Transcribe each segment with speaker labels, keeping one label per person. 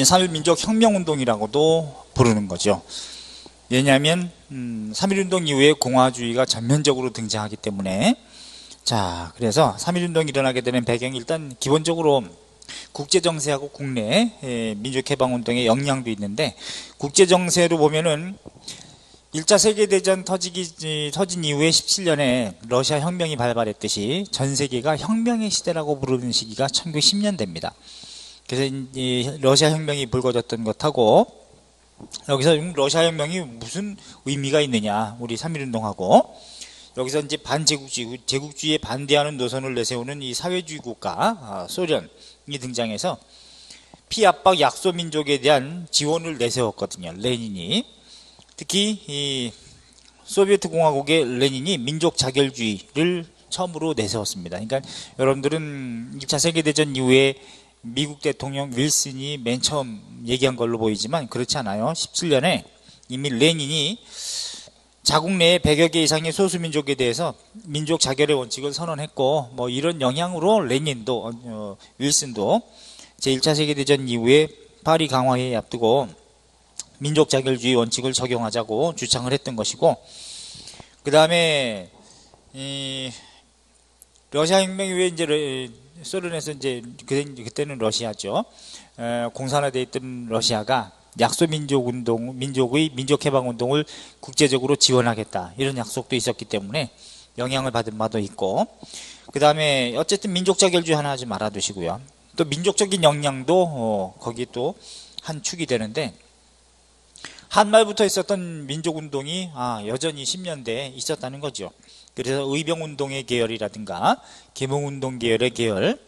Speaker 1: 3.1민족혁명운동이라고도 부르는 거죠. 왜냐하면 3.1운동 이후에 공화주의가 전면적으로 등장하기 때문에. 자, 그래서 3.1운동이 일어나게 되는 배경이 일단 기본적으로 국제정세하고 국내 민족해방운동의 영향도 있는데, 국제정세로 보면은 1차 세계대전 터진 이후에 17년에 러시아 혁명이 발발했듯이 전 세계가 혁명의 시대라고 부르는 시기가 1910년대입니다. 그래서 이 러시아 혁명이 불거졌던 것하고, 여기서 러시아 혁명이 무슨 의미가 있느냐, 우리 3.1운동하고 여기서 이제 제국주의에 반대하는 노선을 내세우는 이 사회주의 국가 소련이 등장해서 피압박 약소민족에 대한 지원을 내세웠거든요. 레닌이. 특히 이 소비에트 공화국의 레닌이 민족 자결주의를 처음으로 내세웠습니다. 그러니까 여러분들은 2차 세계대전 이후에 미국 대통령 윌슨이 맨 처음 얘기한 걸로 보이지만 그렇지 않아요. 17년에 이미 레닌이 자국 내에 100여 개 이상의 소수민족에 대해서 민족 자결의 원칙을 선언했고, 뭐 이런 영향으로 레닌도 윌슨도 제1차 세계대전 이후에 파리 강화회의 앞두고 민족 자결주의 원칙을 적용하자고 주창을 했던 것이고, 그 다음에 러시아 혁명 이후에 이제 소련에서 이제 그때는 러시아죠. 공산화되어 있던 러시아가 민족의 민족해방운동을 국제적으로 지원하겠다, 이런 약속도 있었기 때문에 영향을 받은 바도 있고, 그 다음에 어쨌든 민족자결주의 하나 하지 말아 두시고요. 또 민족적인 역량도 거기 또 한 축이 되는데, 한말부터 있었던 민족운동이 여전히 10년대에 있었다는 거죠. 그래서 의병운동의 계열이라든가 계몽운동 계열의 계열,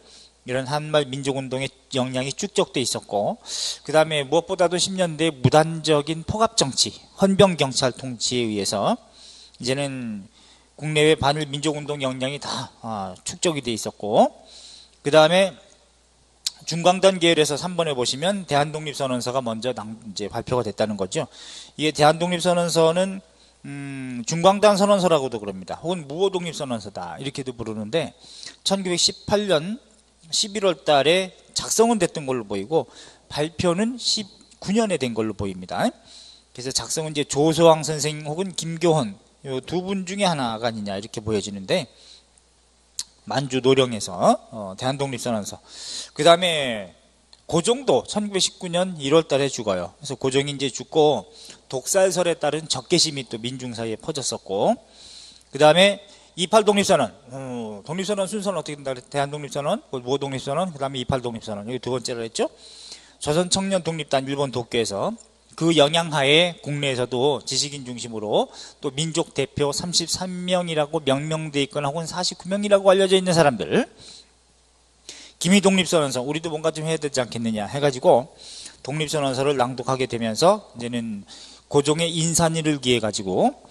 Speaker 1: 이런 한말 민족운동의 역량이 축적돼 있었고, 그 다음에 무엇보다도 10년대 무단적인 포갑정치, 헌병경찰 통치에 의해서 이제는 국내외 반일 민족운동 역량이 다 축적이 돼 있었고, 그 다음에 중광단 계열에서 3번에 보시면 대한독립선언서가 먼저 이제 발표가 됐다는 거죠. 이게 대한독립선언서는 중광단 선언서라고도 그럽니다. 혹은 무호독립선언서다, 이렇게도 부르는데 1918년 11월 달에 작성은 됐던 걸로 보이고 발표는 19년에 된 걸로 보입니다. 그래서 작성은 이제 조소왕 선생 혹은 김교헌, 이 두 분 중에 하나가 아니냐, 이렇게 보여지는데, 만주 노령에서 대한독립선언서. 그 다음에 고종도 1919년 1월 달에 죽어요. 그래서 고종이 이제 죽고 독살설에 따른 적개심이 또 민중 사이에 퍼졌었고, 그 다음에 28 독립선언, 독립선언 순서는 어떻게 된다? 대한독립선언, 무호독립선언, 그 다음에 28 독립선언, 여기 두 번째로 했죠. 조선청년 독립단 일본 도쿄에서 그 영향하에 국내에서도 지식인 중심으로 또 민족 대표 33명이라고 명명되어 있거나 혹은 49명이라고 알려져 있는 사람들, 기미 독립선언서, 우리도 뭔가 좀 해야 되지 않겠느냐 해가지고 독립선언서를 낭독하게 되면서 이제는 고종의 인산일을 기해 가지고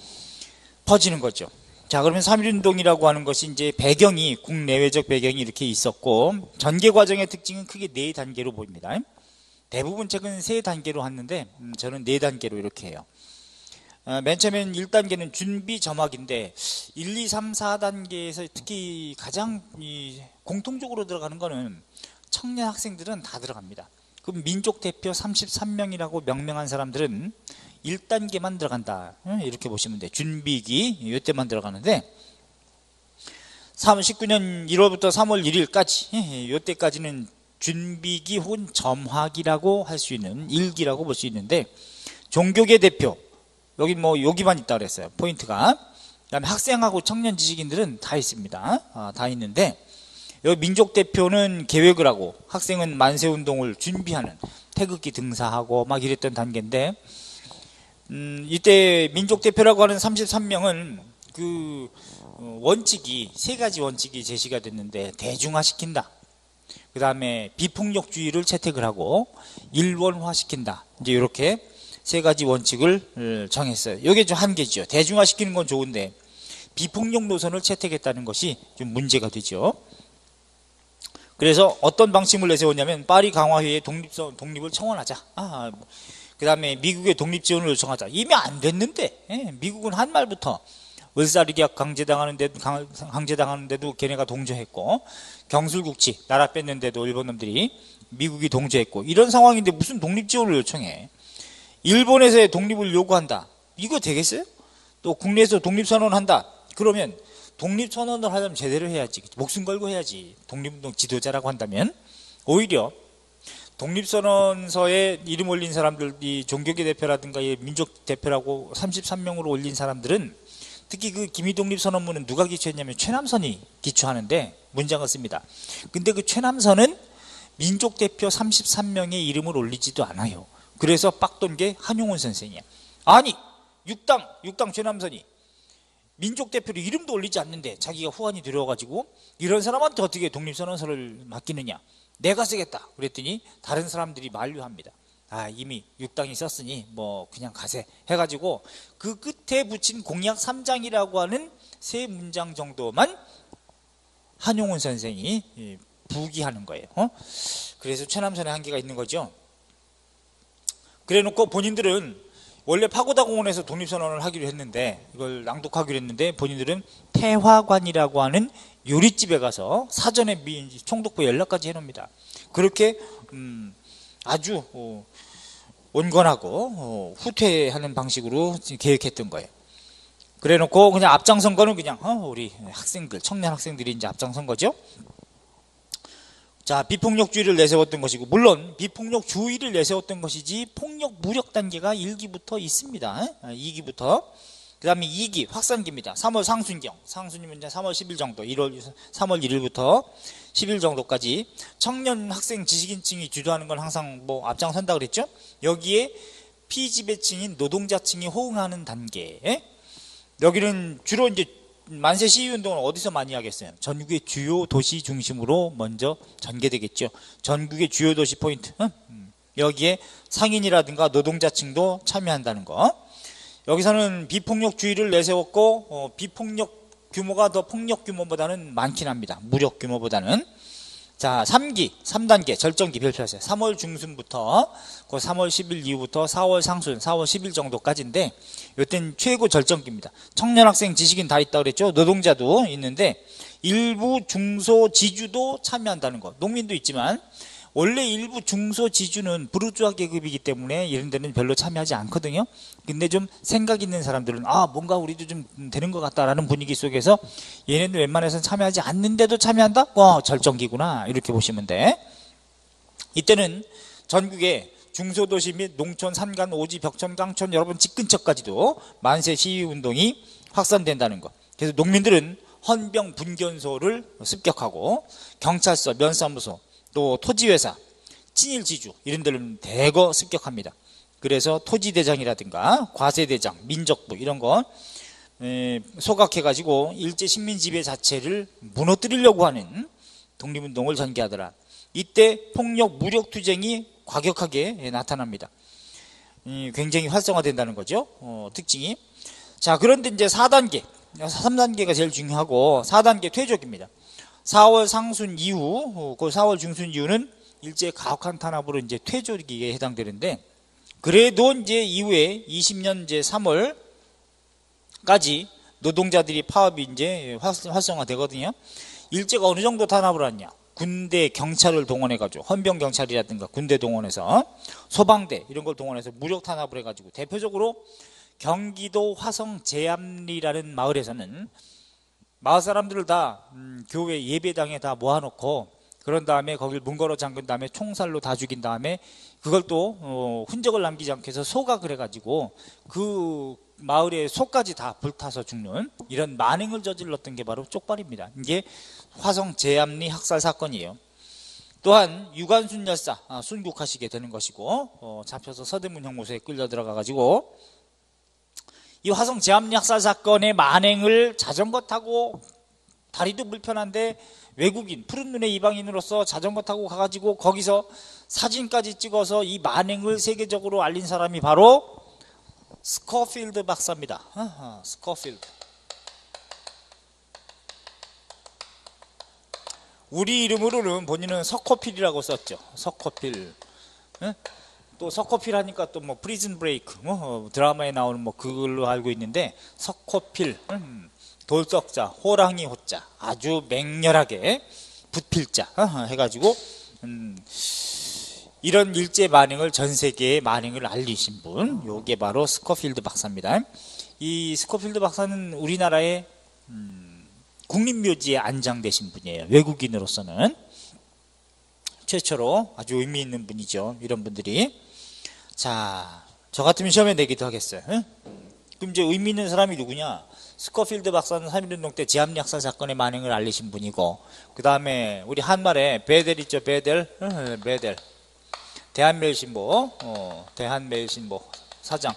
Speaker 1: 퍼지는 거죠. 자, 그러면 3.1운동이라고 하는 것이 이제 배경이, 국내외적 배경이 이렇게 있었고, 전개 과정의 특징은 크게 4단계로 보입니다. 대부분 책은 3단계로 하는데 저는 4단계로 이렇게 해요. 맨 처음엔 1단계는 준비 점학인데 1, 2, 3, 4단계에서 특히 가장 공통적으로 들어가는 거는 청년 학생들은 다 들어갑니다. 그럼 민족 대표 33명이라고 명명한 사람들은 1단계만 들어간다, 이렇게 보시면 돼요. 준비기 이때만 들어가는데 19년 1월부터 3월 1일까지 이때까지는 준비기 혹은 점학이라고 할 수 있는 일기라고 볼 수 있는데, 종교계 대표, 여기만 있다 그랬어요, 포인트가. 그 다음에 학생하고 청년 지식인들은 다 있습니다. 다 있는데, 여기 민족 대표는 계획을 하고 학생은 만세운동을 준비하는, 태극기 등사하고 막 이랬던 단계인데, 이때 민족 대표라고 하는 33명은 그 원칙이 3가지 원칙이 제시가 됐는데, 대중화시킨다, 그 다음에 비폭력주의를 채택을 하고 일원화시킨다, 이제 이렇게 3가지 원칙을 정했어요. 이게 좀 한계죠. 대중화시키는 건 좋은데 비폭력 노선을 채택했다는 것이 좀 문제가 되죠. 그래서 어떤 방침을 내세웠냐면 파리 강화회의 독립을 청원하자, 그 다음에 미국의 독립지원을 요청하자. 이미 안 됐는데, 미국은 한말부터 을사르기약 강제당하는데도 걔네가 동조했고, 경술국치 나라 뺐는데도 일본 놈들이 미국이 동조했고, 이런 상황인데 무슨 독립지원을 요청해? 일본에서의 독립을 요구한다. 이거 되겠어요? 또 국내에서 독립선언한다. 그러면 독립선언을 하려면 제대로 해야지. 목숨 걸고 해야지. 독립운동 지도자라고 한다면. 오히려 독립선언서에 이름 올린 사람들, 이 종교계 대표라든가 민족 대표라고 33명으로 올린 사람들은, 특히 그 기미독립선언문은 누가 기초했냐면 최남선이 기초하는데 문장을 씁니다. 근데 그 최남선은 민족 대표 33명의 이름을 올리지도 않아요. 그래서 빡돈 게 한용운 선생이야. 아니, 육당 최남선이 민족 대표로 이름도 올리지 않는데 자기가 후환이 들어가지고 이런 사람한테 어떻게 독립선언서를 맡기느냐. 내가 쓰겠다 그랬더니 다른 사람들이 만류합니다. 아, 이미 육당이 썼으니 뭐 그냥 가세 해가지고 그 끝에 붙인 공약 3장이라고 하는 세 문장 정도만 한용운 선생이 부기하는 거예요. 그래서 최남선의 한계가 있는 거죠. 그래놓고 본인들은 원래 파고다 공원에서 독립선언을 하기로 했는데, 이걸 낭독하기로 했는데, 본인들은 태화관이라고 하는 요리집에 가서 사전에 총독부에 연락까지 해놓습니다. 그렇게 아주 온건하고 후퇴하는 방식으로 계획했던 거예요. 그래놓고 그냥 앞장선 거는 그냥 우리 학생들, 청년 학생들이 이제 앞장선 거죠. 자, 비폭력주의를 내세웠던 것이고, 물론 비폭력주의를 내세웠던 것이지 폭력 무력 단계가 1기부터 있습니다. 2기부터. 그 다음에 2기 확산기입니다. 3월 상순이면 이제 3월 10일 정도, 3월 1일부터 10일 정도까지 청년 학생 지식인층이 주도하는 건 항상 뭐 앞장선다 그랬죠. 여기에 피지배층인 노동자층이 호응하는 단계. 여기는 주로 이제 만세 시위운동을 어디서 많이 하겠어요? 전국의 주요 도시 중심으로 먼저 전개되겠죠. 전국의 주요 도시 포인트. 여기에 상인이라든가 노동자층도 참여한다는 거. 여기서는 비폭력주의를 내세웠고, 비폭력 규모가 더 폭력 규모보다는 많긴 합니다. 무력 규모보다는. 자, 3단계 절정기 발표하세요. 3월 중순부터 그 3월 10일 이후부터 4월 상순, 4월 10일 정도까지인데, 이때는 최고 절정기입니다. 청년 학생 지식인 다 있다 그랬죠. 노동자도 있는데 일부 중소 지주도 참여한다는 것. 농민도 있지만 원래 일부 중소 지주는 부르주아 계급이기 때문에 이런 데는 별로 참여하지 않거든요. 근데 좀 생각 있는 사람들은 뭔가 우리도 좀 되는 것 같다라는 분위기 속에서 얘네들 웬만해서는 참여하지 않는데도 참여한다? 절정기구나, 이렇게 보시면 돼. 이때는 전국에 중소도시 및 농촌, 산간, 오지, 벽천, 강촌 여러분 집 근처까지도 만세 시위운동이 확산된다는 것. 그래서 농민들은 헌병 분견소를 습격하고 경찰서, 면사무소, 또 토지회사, 친일지주 이런 데를 대거 습격합니다. 그래서 토지대장이라든가 과세대장, 민족부 이런 거 소각해가지고 일제 식민지배 자체를 무너뜨리려고 하는 독립운동을 전개하더라. 이때 폭력 무력투쟁이 과격하게 나타납니다. 굉장히 활성화된다는 거죠. 특징이. 자, 그런데 이제 4단계, 3단계가 제일 중요하고 4단계 퇴족입니다. 4월 상순 이후, 그 4월 중순 이후는 일제 가혹한 탄압으로 이제 퇴족기에 해당되는데, 그래도 이제 이후에 20년 이제 3월까지 노동자들이 파업이 이제 활성화되거든요. 일제가 어느 정도 탄압을 하냐? 군대, 경찰을 동원해가지고 헌병 경찰이라든가 군대 동원해서 소방대 이런 걸 동원해서 무력 탄압을 해가지고, 대표적으로 경기도 화성 제암리라는 마을에서는 마을 사람들을 다 교회 예배당에 다 모아놓고, 그런 다음에 거길 문 걸어 잠근 다음에 총살로 다 죽인 다음에 그걸 또 흔적을 남기지 않게 해서 소각을 해가지고 그 마을의 소까지 다 불타서 죽는 이런 만행을 저질렀던 게 바로 쪽발입니다. 이게 화성 제암리 학살 사건이에요. 또한 유관순 열사 순국하시게 되는 것이고, 잡혀서 서대문 형무소에 끌려 들어가가지고 이 화성 제암리 학살 사건의 만행을 자전거 타고, 다리도 불편한데 외국인 푸른 눈의 이방인으로서 자전거 타고 가가지고 거기서 사진까지 찍어서 이 만행을 세계적으로 알린 사람이 바로 스코필드 박사입니다. 스코필드. 우리 이름으로는 본인은 석호필이라고 썼죠. 석호필. 또 석호필 하니까 또 뭐 프리즌 브레이크 뭐 드라마에 나오는 뭐 그걸로 알고 있는데 석호필, 돌석자, 호랑이 호자 아주 맹렬하게 붙필자 해가지고 이런 일제 만행을 전 세계에 만행을 알리신 분, 요게 바로 스코필드 박사입니다. 이 스코필드 박사는 우리나라의 국립묘지에 안장되신 분이에요. 외국인으로서는 최초로 아주 의미 있는 분이죠. 이런 분들이. 자, 저 같으면 시험에 내기도 하겠어요. 그럼 이제 의미 있는 사람이 누구냐? 스코필드 박사는 3.1운동 때 지압약살 사건의 만행을 알리신 분이고, 그 다음에 우리 한말에 베델 있죠. 베델. 베델. 대한매일신보, 대한매일신보 사장,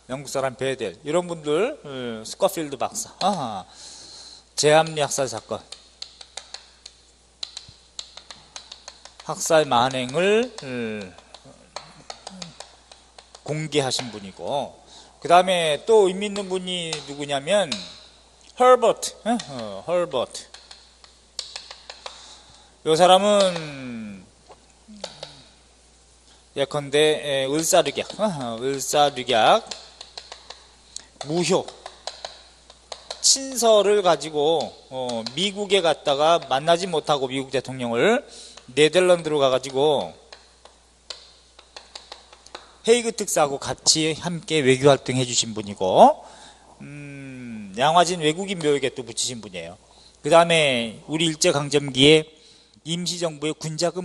Speaker 1: 영국 사람 베델, 이런 분들, 스코필드 박사, 제압약살 사건, 학살 만행을 공개하신 분이고, 그 다음에 또 의미 있는 분이 누구냐면 허버트, 허버트. 이 사람은 예컨대 을사륙약, 을사륙약 무효 친서를 가지고 미국에 갔다가 만나지 못하고 미국 대통령을 네덜란드로 가가지고 헤이그 특사하고 같이 함께 외교활동 해주신 분이고, 양화진 외국인 묘역에 또 붙이신 분이에요. 그 다음에 우리 일제강점기에 임시정부의 군자금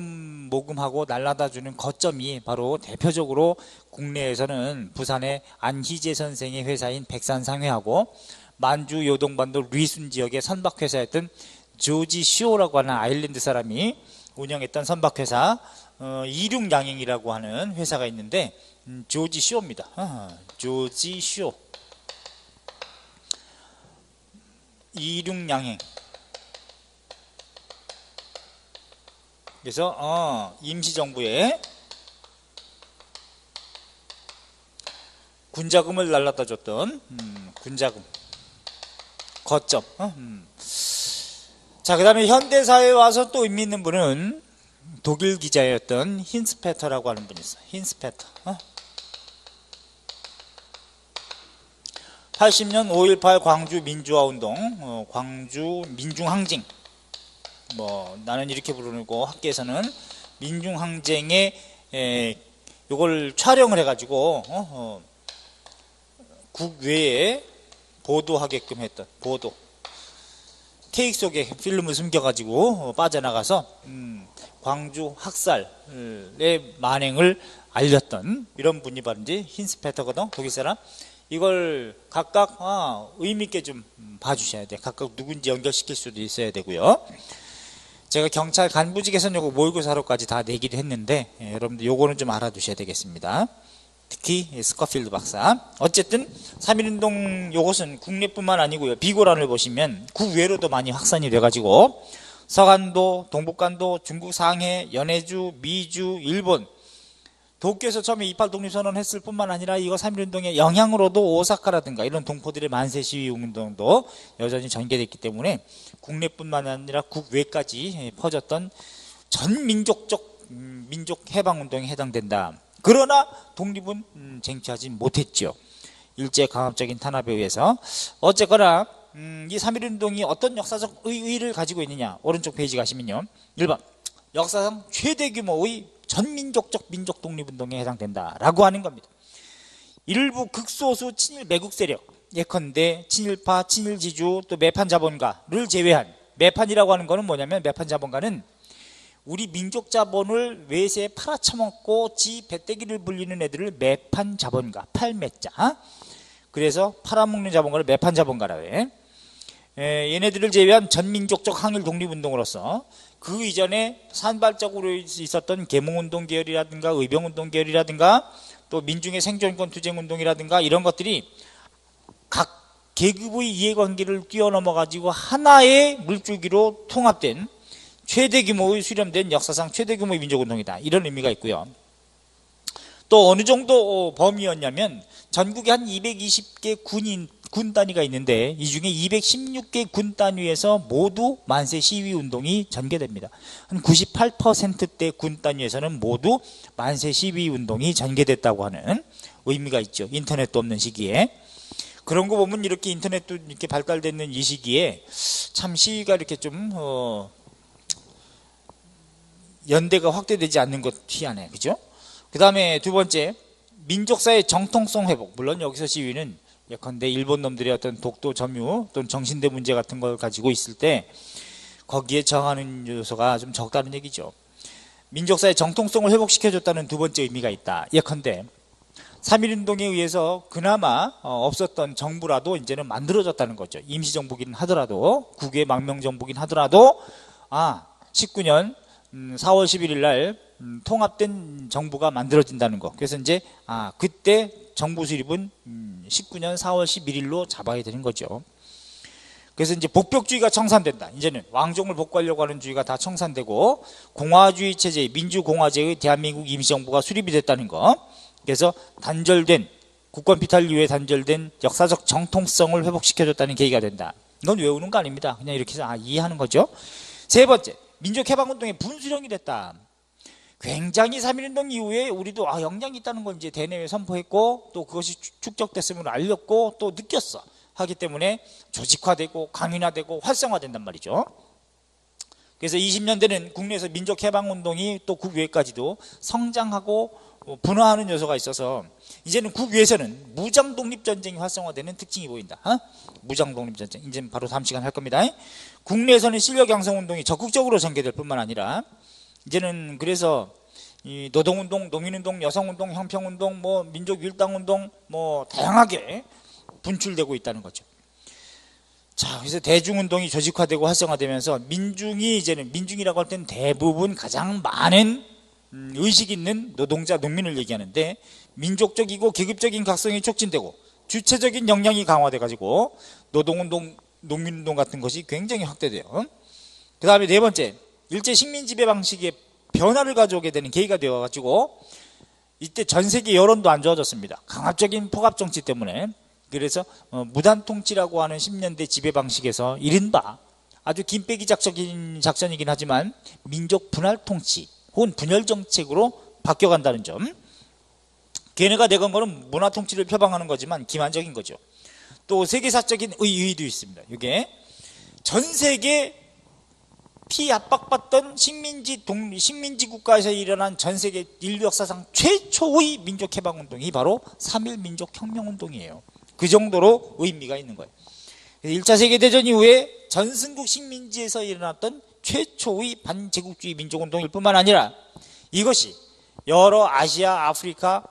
Speaker 1: 모금하고 날라다주는 거점이 바로 대표적으로 국내에서는 부산의 안희재 선생의 회사인 백산상회하고 만주 요동반도 루이순 지역의 선박회사였던 조지 시오라고 하는 아일랜드 사람이 운영했던 선박회사 이륙양행이라고 하는 회사가 있는데 조지 시오입니다. 조지 시오. 이륙양행. 그래서 임시정부에 군자금을 날라다 줬던 군자금 거점. 자, 그 다음에 현대사회에 와서 또 의미 있는 분은 독일 기자였던 힌스페터라고 하는 분이 있어요. 힌스페터. 80년 5.18 광주 민주화운동, 광주 민중항쟁, 뭐 나는 이렇게 부르고 학계에서는 민중항쟁에 요걸 촬영을 해가지고 국외에 보도하게끔 했던 보도 케이크 속에 필름을 숨겨가지고 빠져나가서 광주 학살의 만행을 알렸던 이런 분이 바로 이제 힌스페터거든. 독일 사람. 이걸 각각 의미 있게 좀 봐주셔야 돼. 각각 누군지 연결시킬 수도 있어야 되고요. 제가 경찰 간부직에서는 요거 모의고사로까지 다 내기도 했는데 여러분들 요거는 좀 알아두셔야 되겠습니다. 특히 스코필드 박사. 어쨌든 3.1운동 요것은 국내뿐만 아니고요. 비고란을 보시면 국외로도 많이 확산이 돼가지고 서간도, 동북간도, 중국 상해, 연해주, 미주, 일본, 도쿄에서 처음에 28 독립선언 했을 뿐만 아니라 이거 3.1운동의 영향으로도 오사카라든가 이런 동포들의 만세 시위 운동도 여전히 전개됐기 때문에 국내뿐만 아니라 국외까지 퍼졌던 전 민족적 민족 해방운동에 해당된다. 그러나 독립은 쟁취하지 못했죠. 일제강압적인 탄압에 의해서. 어쨌거나 이 3.1운동이 어떤 역사적 의의를 가지고 있느냐. 오른쪽 페이지 가시면요. 1번 역사상 최대 규모의 전민족적 민족 독립운동에 해당된다라고 하는 겁니다. 일부 극소수 친일 매국 세력, 예컨대 친일파, 친일지주, 또 매판 자본가를 제외한, 매판이라고 하는 거는 뭐냐면 매판 자본가는 우리 민족 자본을 외세에 팔아쳐먹고 지 배때기를 불리는 애들을 매판 자본가, 팔매자. 그래서 팔아먹는 자본가를 매판 자본가라고 해. 얘네들을 제외한 전민족적 항일 독립운동으로서 그 이전에 산발적으로 있었던 계몽운동 계열이라든가 의병운동 계열이라든가 또 민중의 생존권 투쟁운동이라든가 이런 것들이 각 계급의 이해관계를 뛰어넘어 가지고 하나의 물줄기로 통합된 최대 규모의 수렴된 역사상 최대 규모의 민족운동이다. 이런 의미가 있고요. 또 어느 정도 범위였냐면 전국에 한 220개 군인 군 단위가 있는데 이 중에 216개 군 단위에서 모두 만세 시위 운동이 전개됩니다. 한 98%대 군 단위에서는 모두 만세 시위 운동이 전개됐다고 하는 의미가 있죠. 인터넷도 없는 시기에. 그런 거 보면 이렇게 인터넷도 이렇게 발달되는 이 시기에 참 시위가 이렇게 좀 연대가 확대되지 않는 것 희한해. 그죠? 그 다음에 두 번째, 민족사의 정통성 회복. 물론 여기서 시위는 예컨대 일본 놈들의 어떤 독도 점유 또는 정신대 문제 같은 걸 가지고 있을 때 거기에 저항하는 요소가 좀 적다는 얘기죠. 민족사의 정통성을 회복시켜줬다는 두 번째 의미가 있다. 예컨대 3.1운동에 의해서 그나마 없었던 정부라도 이제는 만들어졌다는 거죠. 임시정부긴 하더라도, 국외 망명정부긴 하더라도 19년 4월 11일 날 통합된 정부가 만들어진다는 거. 그래서 이제 그때 정부 수립은 19년 4월 11일로 잡아야 되는 거죠. 그래서 이제 복벽주의가 청산된다. 이제는 왕정을 복구하려고 하는 주의가 다 청산되고 공화주의 체제, 민주공화제의 대한민국 임시정부가 수립이 됐다는 거. 그래서 단절된 국권 피탈 이후에 단절된 역사적 정통성을 회복시켜줬다는 계기가 된다. 이건 외우는 거 아닙니다. 그냥 이렇게 해서 이해하는 거죠. 세 번째, 민족해방운동의 분수령이 됐다. 굉장히 3.1운동 이후에 우리도 역량이 있다는 걸 이제 대내외 선포했고 또 그것이 축적됐음을 알렸고 또 느꼈어. 하기 때문에 조직화되고 강인화되고 활성화된단 말이죠. 그래서 20년대는 국내에서 민족해방운동이 또 국외까지도 성장하고 분화하는 요소가 있어서 이제는 국외에서는 무장독립전쟁이 활성화되는 특징이 보인다. 무장독립전쟁. 이제 바로 다음 시간 할 겁니다. 국내에서는 실력양성운동이 적극적으로 전개될 뿐만 아니라 이제는 그래서 이 노동운동, 농민운동, 여성운동, 형평운동, 민족일당운동 다양하게 분출되고 있다는 거죠. 자, 그래서 대중운동이 조직화되고 활성화되면서 민중이라고 할 때는 대부분 가장 많은 의식 있는 노동자, 농민을 얘기하는데 민족적이고 계급적인 각성이 촉진되고 주체적인 역량이 강화돼가지고 노동운동, 농민운동 같은 것이 굉장히 확대돼요. 그 다음에 네 번째, 일제 식민 지배 방식의 변화를 가져오게 되는 계기가 되어가지고 이때 전 세계 여론도 안 좋아졌습니다. 강압적인 포갑 정치 때문에. 그래서 무단 통치라고 하는 10년대 지배 방식에서 이른바 아주 김빼기 작전이긴 하지만 민족 분할 통치 혹은 분열 정책으로 바뀌어간다는 점. 걔네가 내건 거는 문화 통치를 표방하는 거지만 기만적인 거죠. 또 세계사적인 의의도 있습니다. 이게 전 세계 피압박받던 식민지 국가에서 일어난 전 세계 인류 역사상 최초의 민족해방운동이 바로 3.1 민족혁명운동이에요. 그 정도로 의미가 있는 거예요. 1차 세계대전 이후에 전승국 식민지에서 일어났던 최초의 반제국주의 민족운동일 뿐만 아니라 이것이 여러 아시아, 아프리카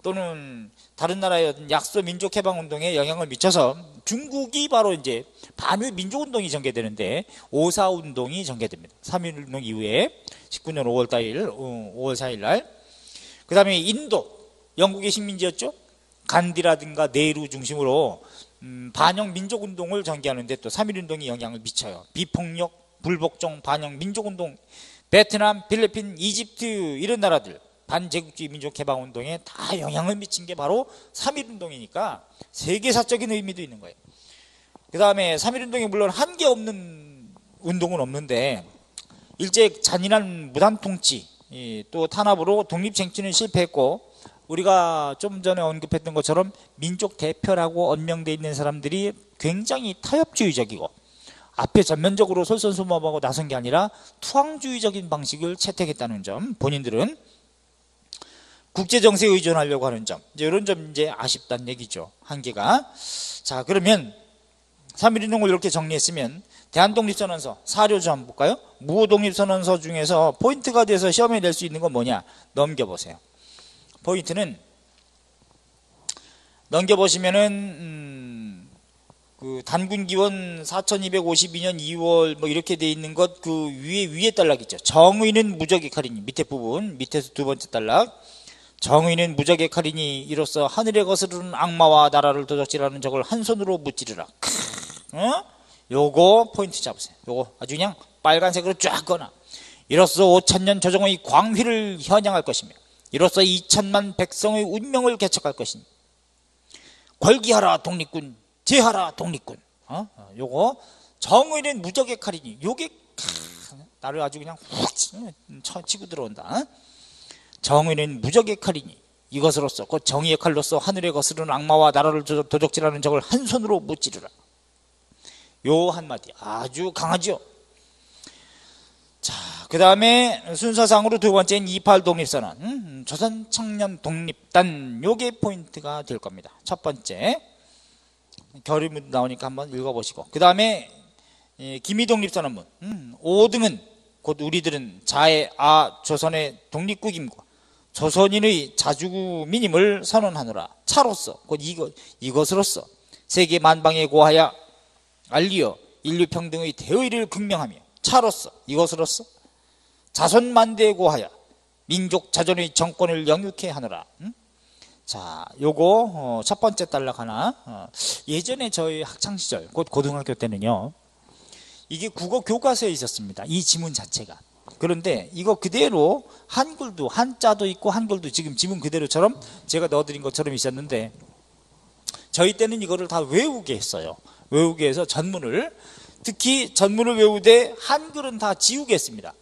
Speaker 1: 또는 다른 나라의 약소 민족해방운동에 영향을 미쳐서 중국이 바로 이제 반외 민족운동이 전개되는데 5.4 운동이 전개됩니다. 3.1운동 이후에 19년 5월 4일 날. 그 다음에 인도, 영국의 식민지였죠. 간디라든가 네이루 중심으로 반영 민족운동을 전개하는데 또 3.1운동이 영향을 미쳐요. 비폭력, 불복종, 반영 민족운동, 베트남, 필리핀, 이집트 이런 나라들 반제국주의 민족해방운동에 다 영향을 미친 게 바로 3.1운동이니까 세계사적인 의미도 있는 거예요. 그 다음에 3.1운동이 물론 한계 없는 운동은 없는데 일제 잔인한 무단통치 또 탄압으로 독립쟁취는 실패했고 우리가 좀 전에 언급했던 것처럼 민족 대표라고 언명되어 있는 사람들이 굉장히 타협주의적이고 앞에 전면적으로 솔선수범하고 나선 게 아니라 투항주의적인 방식을 채택했다는 점, 본인들은 국제정세에 의존하려고 하는 점, 이런 점 이제 아쉽다는 얘기죠. 한계가. 자, 그러면 3.1운동을 이렇게 정리했으면 대한독립선언서 사료조 한번 볼까요? 무독립선언서 중에서 포인트가 돼서 시험에 낼 수 있는 건 뭐냐? 넘겨보세요. 포인트는 넘겨보시면은 그 단군기원 4252년 2월 이렇게 돼 있는 것 그 위에 단락 있죠. 정의는 무적의 칼이니 밑에 부분 밑에서 두 번째 단락 정의는 무적의 칼이니 이로써 하늘에 거스르는 악마와 나라를 도적질하는 적을 한 손으로 무찌르라. 요거 포인트 잡으세요. 요거 아주 그냥 빨간색으로 쫙 꺼놔. 이로써 5천년 조정의 광휘를 현양할 것이며 이로써 2천만 백성의 운명을 개척할 것이니 걸기하라 독립군 제하라 독립군. 요거 정의는 무적의 칼이니 요게 나를 아주 그냥 훅 치고 들어온다. 정의는 무적의 칼이니 이것으로써 곧 정의의 칼로서 하늘에 거스르는 악마와 나라를 도적질하는 적을 한 손으로 무찌르라. 요 한마디 아주 강하죠. 자, 그 다음에 순서상으로 두 번째는 28 독립선언, 조선 청년 독립단. 요게 포인트가 될 겁니다. 첫 번째 결의문 나오니까 한번 읽어보시고, 그 다음에 기미 독립선언문, 5등은 곧 우리들은 자의 조선의 독립국임과 조선인의 자주민임을 선언하노라. 차로서 곧 이것으로서 세계 만방에 고하여 알리어 인류 평등의 대의를 극명하며, 차로서 이것으로서 자손만대에 고하여 민족 자존의 정권을 영육해 하노라. 자, 요거 첫 번째 단락 하나. 예전에 저희 학창시절 곧 고등학교 때는요, 이게 국어 교과서에 있었습니다, 이 지문 자체가. 그런데 이거 그대로 한글도, 한자도 있고 한글도 지금 지문 그대로처럼 제가 넣어드린 것처럼 있었는데, 저희 때는 이거를 다 외우게 했어요. 외우게 해서 전문을, 특히 전문을 외우되 한글은 다 지우게 했습니다.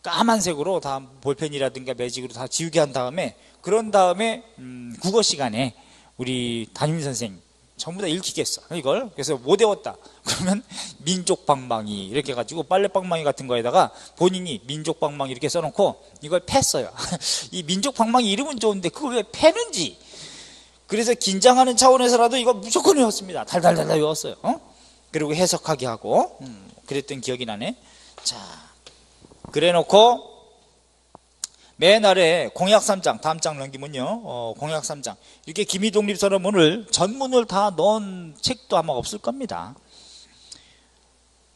Speaker 1: 까만색으로 다 볼펜이라든가 매직으로 다 지우게 한 다음에, 그런 다음에 국어 시간에 우리 담임선생 전부 다 읽히겠어 이걸. 그래서 못 외웠다 그러면 민족방망이 이렇게 해가지고 빨래방망이 같은 거에다가 본인이 민족방망이 이렇게 써놓고 이걸 팼어요. 이 민족방망이 이름은 좋은데 그걸 왜 패는지. 그래서 긴장하는 차원에서라도 이거 무조건 외웠습니다. 달달달달 외웠어요. 그리고 해석하게 하고 그랬던 기억이 나네. 자, 그래 놓고 맨 아래 공약 3장, 다음 장 넘기면요, 공약 3장 이렇게 기미독립선언문을 전문을 다 넣은 책도 아마 없을 겁니다.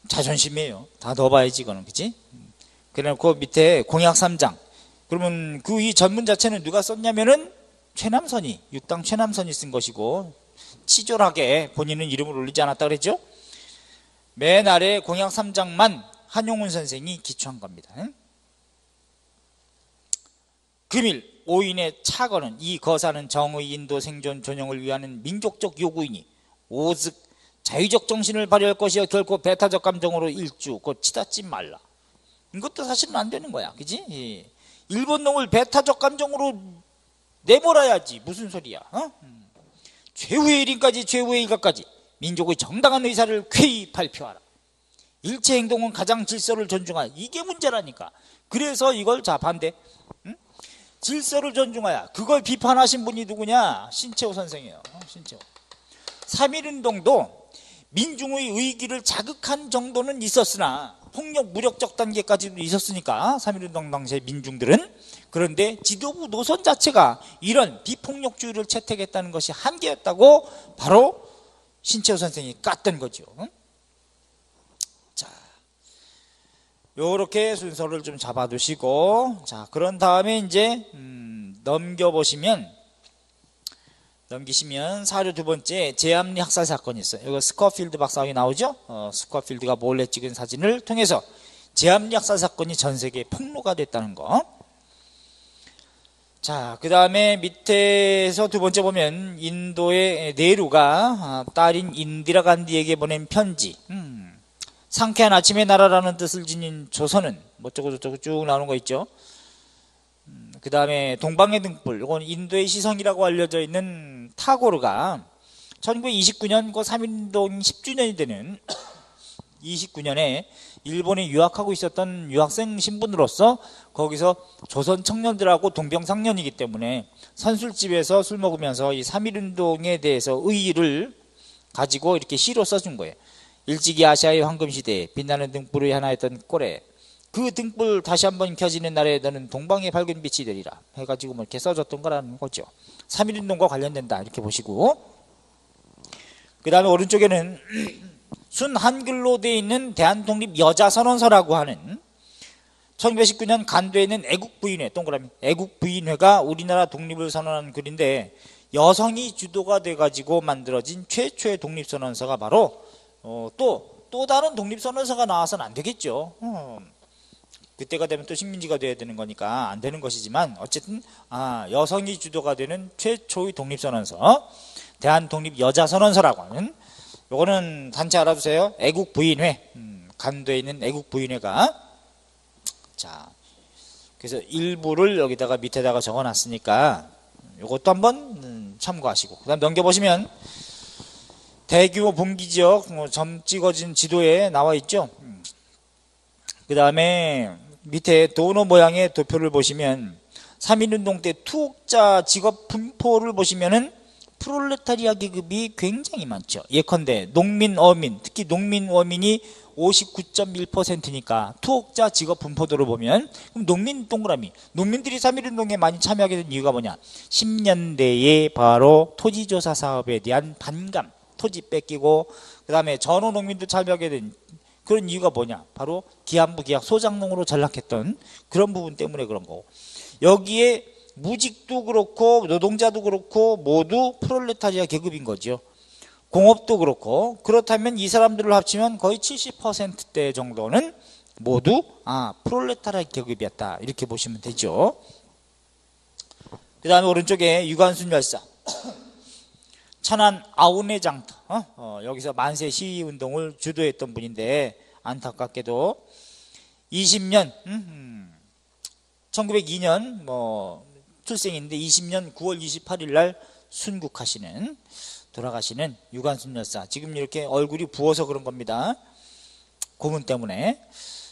Speaker 1: 자존심이에요. 다 넣어봐야지 이거는, 그치? 그래 놓고 밑에 공약 3장, 그러면 그 이 전문 자체는 누가 썼냐면은 최남선이, 육당 최남선이 쓴 것이고, 치졸하게 본인은 이름을 올리지 않았다 그랬죠? 맨 아래 공약 3장만 한용운 선생이 기초한 겁니다. 금일 오인의 차거는 이 거사는 정의 인도 생존 존영을 위한 민족적 요구이니 오즉 자유적 정신을 발휘할 것이여 결코 배타적 감정으로 일주 곧 치닫지 말라. 이것도 사실은 안 되는 거야, 그지? 일본 놈을 배타적 감정으로 내몰아야지. 무슨 소리야? 최후의 일인까지, 최후의 일각까지 민족의 정당한 의사를 쾌히 발표하라. 일체 행동은 가장 질서를 존중하라. 이게 문제라니까. 그래서 이걸 자 반대, 질서를 존중하여. 그걸 비판하신 분이 누구냐? 신채호 선생이에요. 신채호. 3.1운동도 민중의 의기를 자극한 정도는 있었으나 폭력 무력적 단계까지도 있었으니까 3.1운동 당시의 민중들은. 그런데 지도부 노선 자체가 이런 비폭력주의를 채택했다는 것이 한계였다고 바로 신채호 선생이 깠던 거죠. 자, 요렇게 순서를 좀 잡아두시고, 자, 그런 다음에 이제 넘기시면 사료 두 번째 제암리 학살 사건이 있어요. 이거 스코필드 박사학위 나오죠? 스코필드가 몰래 찍은 사진을 통해서 제암리 학살 사건이 전 세계에 폭로가 됐다는 거. 자, 그 다음에 밑에서 두 번째 보면 인도의 네루가 딸인 인디라 간디에게 보낸 편지. 상쾌한 아침의 나라라는 뜻을 지닌 조선은 뭐저쩌고 저쩌고 쭉 나오는 거 있죠. 그 다음에 동방의 등불, 이건 인도의 시성이라고 알려져 있는 타고르가 1929년 그 3.1운동 10주년이 되는 29년에 일본에 유학하고 있었던 유학생 신분으로서 거기서 조선 청년들하고 동병상련이기 때문에 선술집에서 술 먹으면서 이 3.1운동에 대해서 의의를 가지고 이렇게 시로 써준 거예요. 일찍이 아시아의 황금시대에 빛나는 등불의 하나였던 꼴에 그 등불 다시 한번 켜지는 날에 너는 동방의 밝은 빛이 되리라 해가지고 뭐 이렇게 써줬던 거라는 거죠. 3.1운동과 관련된다 이렇게 보시고, 그 다음에 오른쪽에는 순 한글로 되어 있는 대한독립여자선언서라고 하는 1919년 간도에 있는 애국부인회, 동그라미 애국부인회가 우리나라 독립을 선언한 글인데, 여성이 주도가 돼가지고 만들어진 최초의 독립선언서가 바로 또 다른 독립선언서가 나와서는 안 되겠죠. 그때가 되면 또 식민지가 돼야 되는 거니까 안 되는 것이지만, 어쨌든 여성이 주도가 되는 최초의 독립선언서, 대한독립여자선언서라고 하는 요거는 단체 알아두세요. 애국부인회. 간도에 있는 애국부인회가. 자, 그래서 일부를 여기다가 밑에다가 적어 놨으니까 요것도 한번 참고하시고, 그 다음 넘겨보시면 대규모 분기지역 점 찍어진 지도에 나와 있죠. 그 다음에 밑에 도너 모양의 도표를 보시면 3.1운동 때 투옥자 직업 분포를 보시면은 프롤레타리아 계급이 굉장히 많죠. 예컨대 농민, 어민, 특히 농민, 어민이 59.1%니까 투옥자 직업 분포도를 보면, 그럼 농민 동그라미, 농민들이 3.1운동에 많이 참여하게 된 이유가 뭐냐? 10년대에 바로 토지조사 사업에 대한 반감, 토지 뺏기고, 그 다음에 전호농민도 참여하게 된 그런 이유가 뭐냐? 바로 기한부 기약 소장농으로 전락했던 그런 부분 때문에 그런 거고, 여기에 무직도 그렇고 노동자도 그렇고 모두 프롤레타리아 계급인 거죠. 공업도 그렇고. 그렇다면 이 사람들을 합치면 거의 70%대 정도는 모두 프롤레타리아 계급이었다, 이렇게 보시면 되죠. 그 다음에 오른쪽에 유관순 열사 천안 아우네 장터, 여기서 만세 시위운동을 주도했던 분인데, 안타깝게도 20년 1902년 출생인데 20년 9월 28일 날 순국하시는, 돌아가시는 유관순 열사. 지금 이렇게 얼굴이 부어서 그런 겁니다. 고문 때문에.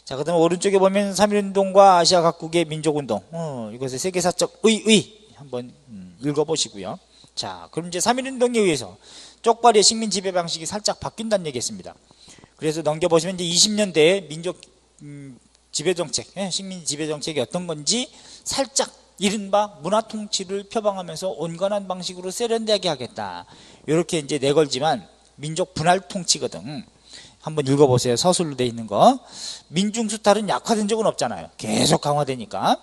Speaker 1: 자, 그 다음에 오른쪽에 보면 3.1운동과 아시아 각국의 민족운동, 이것의 세계사적 의의 한번 읽어보시고요. 자, 그럼 이제 3.1운동에 의해서 쪽발이의 식민 지배 방식이 살짝 바뀐다는 얘기했습니다. 그래서 넘겨보시면 이제 20년대에 민족 지배정책, 식민 지배정책이 어떤 건지 살짝 이른바 문화통치를 표방하면서 온건한 방식으로 세련되게 하겠다, 이렇게 이제 내걸지만 민족 분할 통치거든. 한번 읽어보세요. 서술로 돼 있는 거. 민중수탈은 약화된 적은 없잖아요. 계속 강화되니까.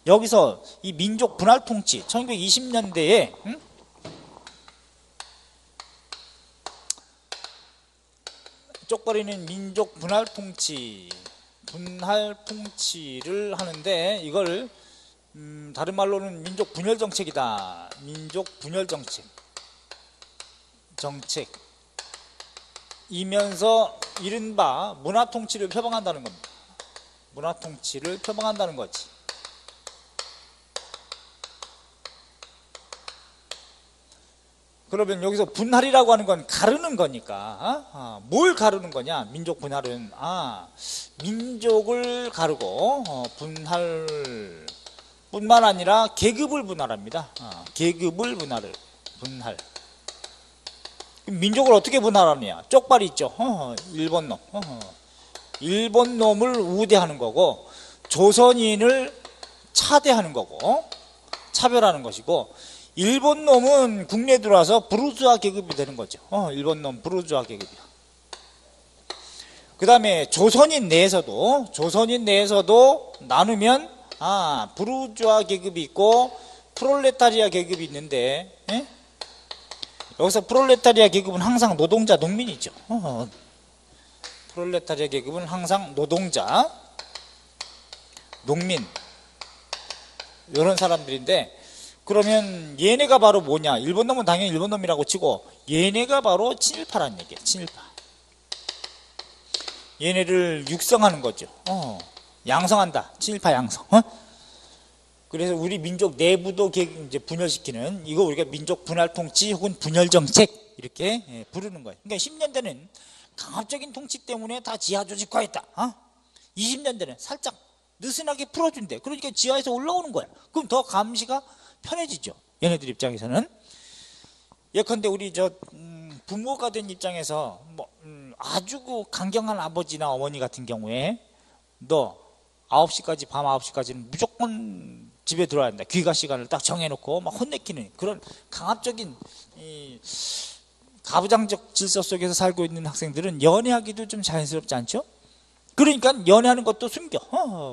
Speaker 1: 여기서 이 민족 분할 통치 1920년대에 쪽거리는 민족 분할 통치를 하는데, 이걸 다른 말로는 민족 분열 정책이다. 민족 분열 정책이면서 이른바 문화 통치를 표방한다는 겁니다. 문화 통치를 표방한다는 거지. 그러면 여기서 분할이라고 하는 건 가르는 거니까, 뭘 가르는 거냐? 민족 분할은 민족을 가르고, 분할 뿐만 아니라 계급을 분할합니다. 계급을 분할. 민족을 어떻게 분할하느냐? 쪽발이 있죠. 일본 놈. 일본 놈을 우대하는 거고, 조선인을 차대하는 거고, 차별하는 것이고, 일본 놈은 국내에 들어와서 부르주아 계급이 되는 거죠. 일본 놈 부르주아 계급이야. 그 다음에 조선인 내에서도 나누면 부르주아 계급이 있고 프롤레타리아 계급이 있는데, 여기서 프롤레타리아 계급은 항상 노동자, 농민이죠. 프롤레타리아 계급은 항상 노동자, 농민, 이런 사람들인데, 그러면 얘네가 바로 뭐냐? 일본 놈은 당연히 일본 놈이라고 치고, 얘네가 바로 친일파란 얘기야. 친일파. 얘네를 육성하는 거죠. 양성한다. 친일파 양성. 그래서 우리 민족 내부도 이제 분열시키는, 이거 우리가 민족 분할 통치 혹은 분열 정책, 이렇게 부르는 거예요. 그러니까 10년대는 강압적인 통치 때문에 다 지하 조직화했다. 20년대는 살짝 느슨하게 풀어준대. 그러니까 지하에서 올라오는 거야. 그럼 더 감시가 편해지죠. 얘네들 입장에서는. 예컨대 우리 부모가 된 입장에서 아주 강경한 아버지나 어머니 같은 경우에 너 9시까지, 밤 9시까지는 무조건 집에 들어야 된다. 귀가 시간을 딱 정해놓고 막 혼내키는 그런 강압적인 가부장적 질서 속에서 살고 있는 학생들은 연애하기도 좀 자연스럽지 않죠? 그러니까 연애하는 것도 숨겨.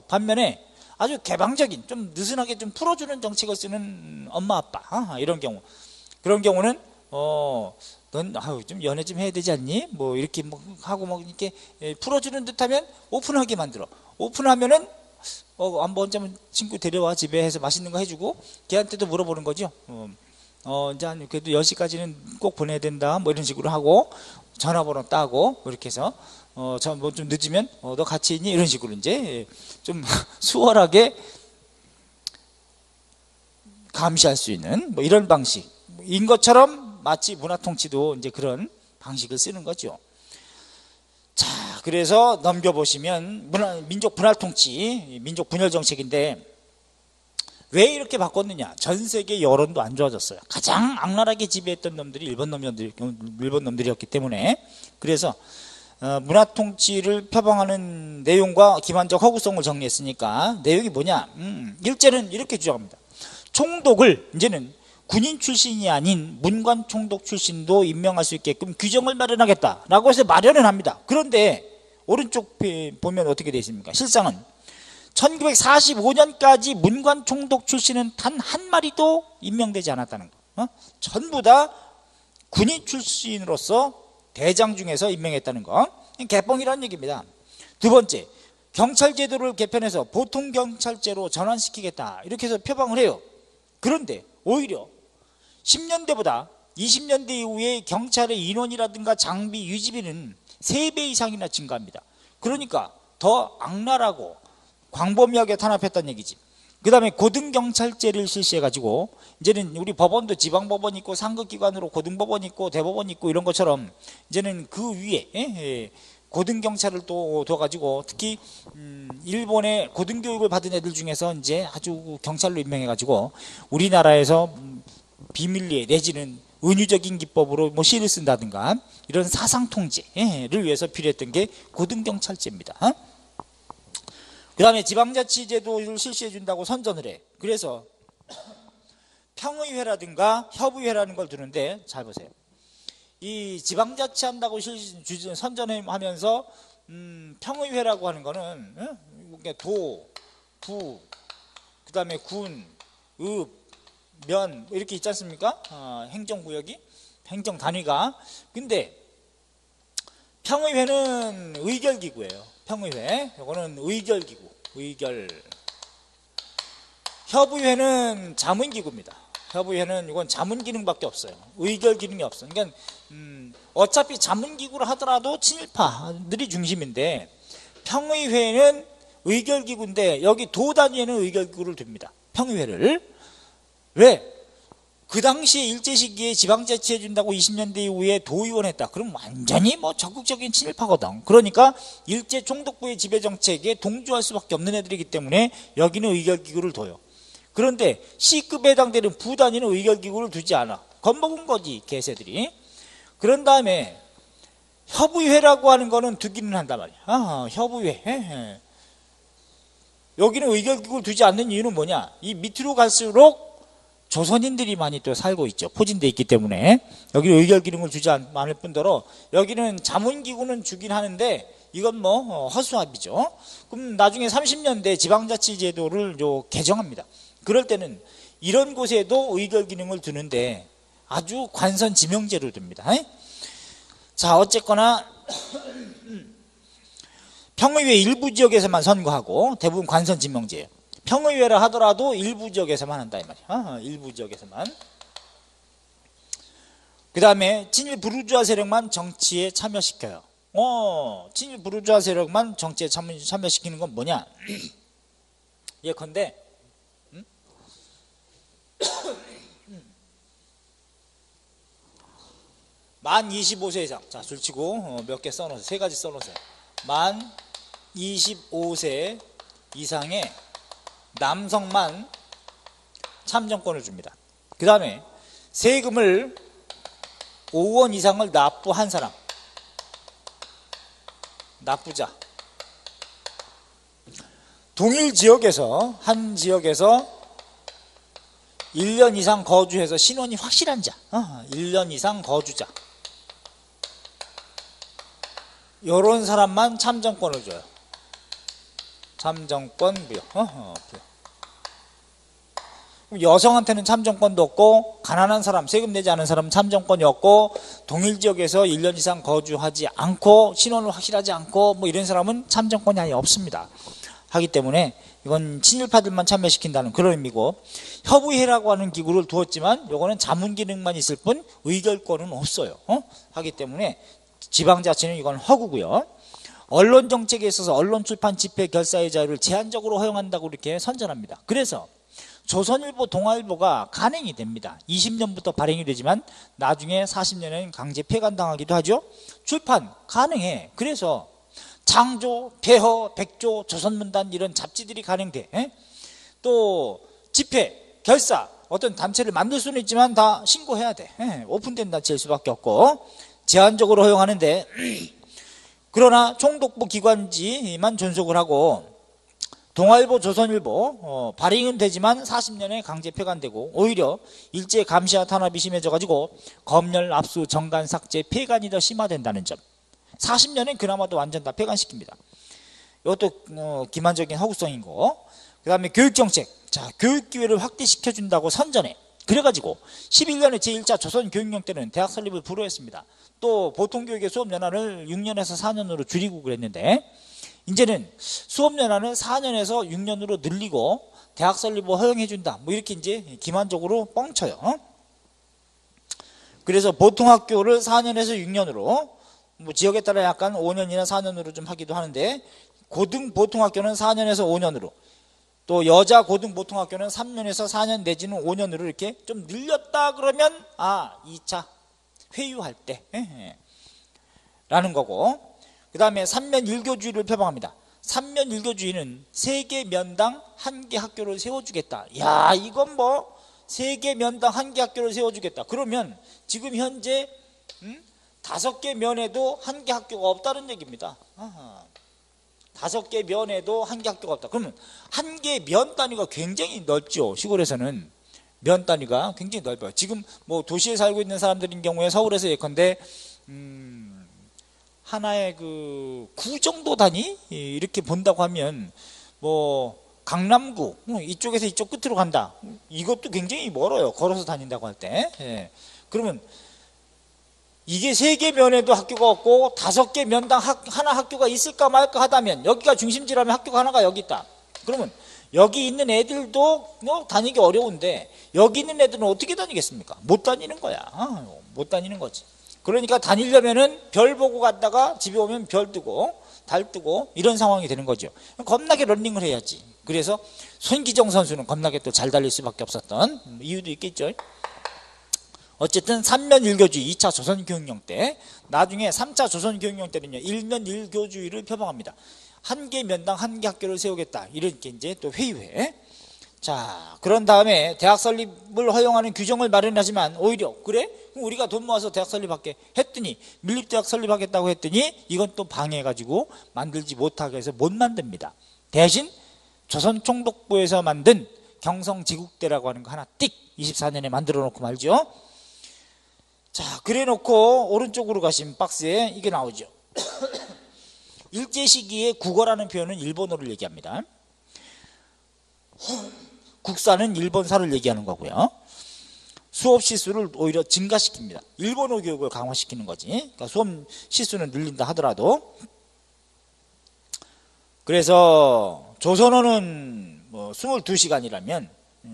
Speaker 1: 반면에 아주 개방적인, 좀 느슨하게 좀 풀어주는 정책을 쓰는 엄마 아빠, 이런 경우, 그런 경우는 넌 좀 연애 좀 해야 되지 않니? 뭐 이렇게 하고 이렇게 풀어주는 듯하면 오픈하게 만들어. 오픈하면은 한번 좀 친구 데려와 집에 해서 맛있는 거 해주고, 걔한테도 물어보는 거죠. 이제 그래도 10시까지는 꼭 보내야 된다, 뭐 이런 식으로 하고, 전화번호 따고 이렇게 해서 저 뭐 좀 늦으면 너 같이 있니? 이런 식으로 이제 좀 수월하게 감시할 수 있는 뭐 이런 방식인 것처럼 마치 문화통치도 이제 그런 방식을 쓰는 거죠. 자, 그래서 넘겨보시면 민족 분할통치, 민족 분열 정책인데 왜 이렇게 바꿨느냐? 전 세계 여론도 안 좋아졌어요. 가장 악랄하게 지배했던 놈들이 일본 놈들이었기 때문에. 그래서 문화통치를 표방하는 내용과 기반적 허구성을 정리했으니까 내용이 뭐냐? 일제는 이렇게 주장합니다. 총독을 이제는 군인 출신이 아닌 문관 총독 출신도 임명할 수 있게끔 규정을 마련하겠다라고 해서 마련을 합니다. 그런데 오른쪽 보면 어떻게 되어 있습니까? 실상은 1945년까지 문관 총독 출신은 단 한 마리도 임명되지 않았다는 거. 전부 다 군인 출신으로서 대장 중에서 임명했다는 거. 개뻥이라는 얘기입니다. 두 번째, 경찰 제도를 개편해서 보통 경찰제로 전환시키겠다 이렇게 해서 표방을 해요. 그런데 오히려 10년대보다 20년대 이후에 경찰의 인원이라든가 장비 유지비는 3배 이상이나 증가합니다. 그러니까 더 악랄하고 광범위하게 탄압했다는 얘기지. 그 다음에 고등경찰제를 실시해가지고 이제는 우리 법원도 지방법원 있고 상급기관으로 고등법원 있고 대법원 있고 이런 것처럼 이제는 그 위에 고등경찰을 또 둬가지고 특히 일본의 고등교육을 받은 애들 중에서 이제 아주 경찰로 임명해가지고 우리나라에서 비밀리에 내지는 은유적인 기법으로 뭐 시를 쓴다든가 이런 사상 통제를 위해서 필요했던 게 고등경찰제입니다. 그 다음에 지방자치제도를 실시해 준다고 선전을 해. 그래서 평의회라든가 협의회라는 걸 두는데 잘 보세요. 이 지방자치 한다고 선전하면서 평의회라고 하는 거는 도, 부, 그 다음에 군, 읍, 면 이렇게 있지 않습니까? 행정구역이, 행정단위가. 근데 평의회는 의결기구예요. 평의회, 이거는 의결기구, 의결. 협의회는 자문기구입니다. 협의회는 이건 자문기능밖에 없어요. 의결기능이 없어요. 그러니까 어차피 자문기구를 하더라도 친일파들이 중심인데 평의회는 의결기구인데 여기 도 단위에는 의결기구를 둡니다. 평의회를. 왜? 그 당시에 일제 시기에 지방자치 해준다고 20년대 이후에 도의원 했다. 그럼 완전히 뭐 적극적인 친일파거든. 그러니까 일제 총독부의 지배정책에 동조할 수밖에 없는 애들이기 때문에 여기는 의결기구를 둬요. 그런데 C급에 해당되는 부단위는 의결기구를 두지 않아. 겁먹은 거지 개새들이. 그런 다음에 협의회라고 하는 거는 두기는 한단 말이야. 협의회. 여기는 의결기구를 두지 않는 이유는 뭐냐? 이 밑으로 갈수록 조선인들이 많이 또 살고 있죠. 포진돼 있기 때문에 여기는 의결기능을 주지 않을 뿐더러 여기는 자문기구는 주긴 하는데 이건 뭐 허수아비죠. 그럼 나중에 30년대 지방자치제도를 개정합니다. 그럴 때는 이런 곳에도 의결기능을 두는데 아주 관선지명제로 둡니다. 자, 어쨌거나 평의회 일부 지역에서만 선거하고 대부분 관선지명제예요. 평의회라 하더라도 일부 지역에서만 한다 이 말이야. 일부 지역에서만. 그 다음에 친일 부르주아 세력만 정치에 참여시켜요. 친일 부르주아 세력만 정치에 참여시키는 건 뭐냐? 예컨대 만 25세 이상. 자, 줄치고 몇 개 써놓으세요. 3가지 써놓으세요. 만 25세 이상의 남성만 참정권을 줍니다. 그 다음에 세금을 5원 이상을 납부한 사람, 납부자. 동일 지역에서 한 지역에서 1년 이상 거주해서 신원이 확실한 자, 1년 이상 거주자, 이런 사람만 참정권을 줘요. 참정권 부여. 여성한테는 참정권도 없고 가난한 사람, 세금 내지 않은 사람은 참정권이 없고 동일 지역에서 1년 이상 거주하지 않고 신원을 확실하지 않고 뭐 이런 사람은 참정권이 아예 없습니다. 하기 때문에 이건 친일파들만 참여시킨다는 그런 의미고, 협의회라고 하는 기구를 두었지만 이거는 자문 기능만 있을 뿐 의결권은 없어요. 하기 때문에 지방자치는 이건 허구고요. 언론 정책에 있어서 언론 출판 집회 결사의 자유를 제한적으로 허용한다고 이렇게 선전합니다. 그래서 조선일보, 동아일보가 간행이 됩니다. 20년부터 발행이 되지만 나중에 40년에는 강제 폐간당하기도 하죠. 출판 가능해. 그래서 장조, 배허, 백조, 조선문단 이런 잡지들이 간행돼. 또 집회, 결사, 어떤 단체를 만들 수는 있지만 다 신고해야 돼. 오픈된 단체일 수밖에 없고 제한적으로 허용하는데 그러나 총독부 기관지만 존속을 하고 동아일보, 조선일보 발행은 되지만 40년에 강제 폐간되고 오히려 일제 감시와 탄압이 심해져가지고 검열, 압수, 정간, 삭제, 폐간이 더 심화된다는 점. 40년엔 그나마도 완전 다 폐간시킵니다. 이것도 기만적인 허구성이고, 그 다음에 교육정책. 자, 교육기회를 확대시켜준다고 선전해. 그래가지고 11년에 제1차 조선교육령 때는 대학 설립을 불허했습니다. 또 보통교육의 수업연한을 6년에서 4년으로 줄이고 그랬는데 이제는 수업연한은 4년에서 6년으로 늘리고 대학 설립을 허용해준다. 뭐 이렇게 이제 기만적으로 뻥쳐요. 그래서 보통학교를 4년에서 6년으로, 뭐 지역에 따라 약간 5년이나 4년으로 좀 하기도 하는데 고등보통학교는 4년에서 5년으로, 또 여자 고등보통학교는 3년에서 4년 내지는 5년으로 이렇게 좀 늘렸다 그러면 2차 회유할 때 라는 거고, 그 다음에 삼면일교주의를 표방합니다. 삼면일교주의는 세개 면당 한 개 학교를 세워주겠다. 야, 이건 뭐 세개 면당 한 개 학교를 세워주겠다. 그러면 지금 현재 5개 면에도 한 개 학교가 없다는 얘기입니다. 5개 면에도 한 개 학교가 없다. 그러면 한 개 면 단위가 굉장히 넓죠. 시골에서는 면 단위가 굉장히 넓어요. 지금 뭐 도시에 살고 있는 사람들인 경우에 서울에서 예컨대 하나의 그 구 정도 단위 이렇게 본다고 하면 뭐 강남구 이쪽에서 이쪽 끝으로 간다. 이것도 굉장히 멀어요. 걸어서 다닌다고 할 때. 그러면 이게 3개 면에도 학교가 없고 5개 면당 하나 학교가 있을까 말까 하다면, 여기가 중심지라면 학교가 하나가 여기 있다. 그러면 여기 있는 애들도 다니기 어려운데 여기 있는 애들은 어떻게 다니겠습니까? 못 다니는 거야. 못 다니는 거지. 그러니까 다니려면은 별 보고 갔다가 집에 오면 별 뜨고 달 뜨고 이런 상황이 되는 거죠. 겁나게 런닝을 해야지. 그래서 손기정 선수는 겁나게 또 잘 달릴 수밖에 없었던 이유도 있겠죠. 어쨌든 3면일교주의 2차 조선교육령 때, 나중에 3차 조선교육령 때는요 1면일교주의를 표방합니다. 한 개 면당 한 개 학교를 세우겠다. 이렇게 이제 또 회유해. 자, 그런 다음에 대학 설립을 허용하는 규정을 마련하지만 오히려 그래? 그럼 우리가 돈 모아서 대학 설립할게 했더니, 밀립대학 설립하겠다고 했더니 이건 또 방해해가지고 만들지 못하게 해서 못 만듭니다. 대신 조선총독부에서 만든 경성지국대라고 하는 거 하나 띡 24년에 만들어 놓고 말죠. 자, 그래 놓고 오른쪽으로 가시면 박스에 이게 나오죠. 일제 시기에 국어라는 표현은 일본어를 얘기합니다. 국사는 일본사를 얘기하는 거고요. 수업 시수를 오히려 증가시킵니다. 일본어 교육을 강화시키는 거지. 그러니까 수업 시수는 늘린다 하더라도. 그래서 조선어는 뭐 22시간이라면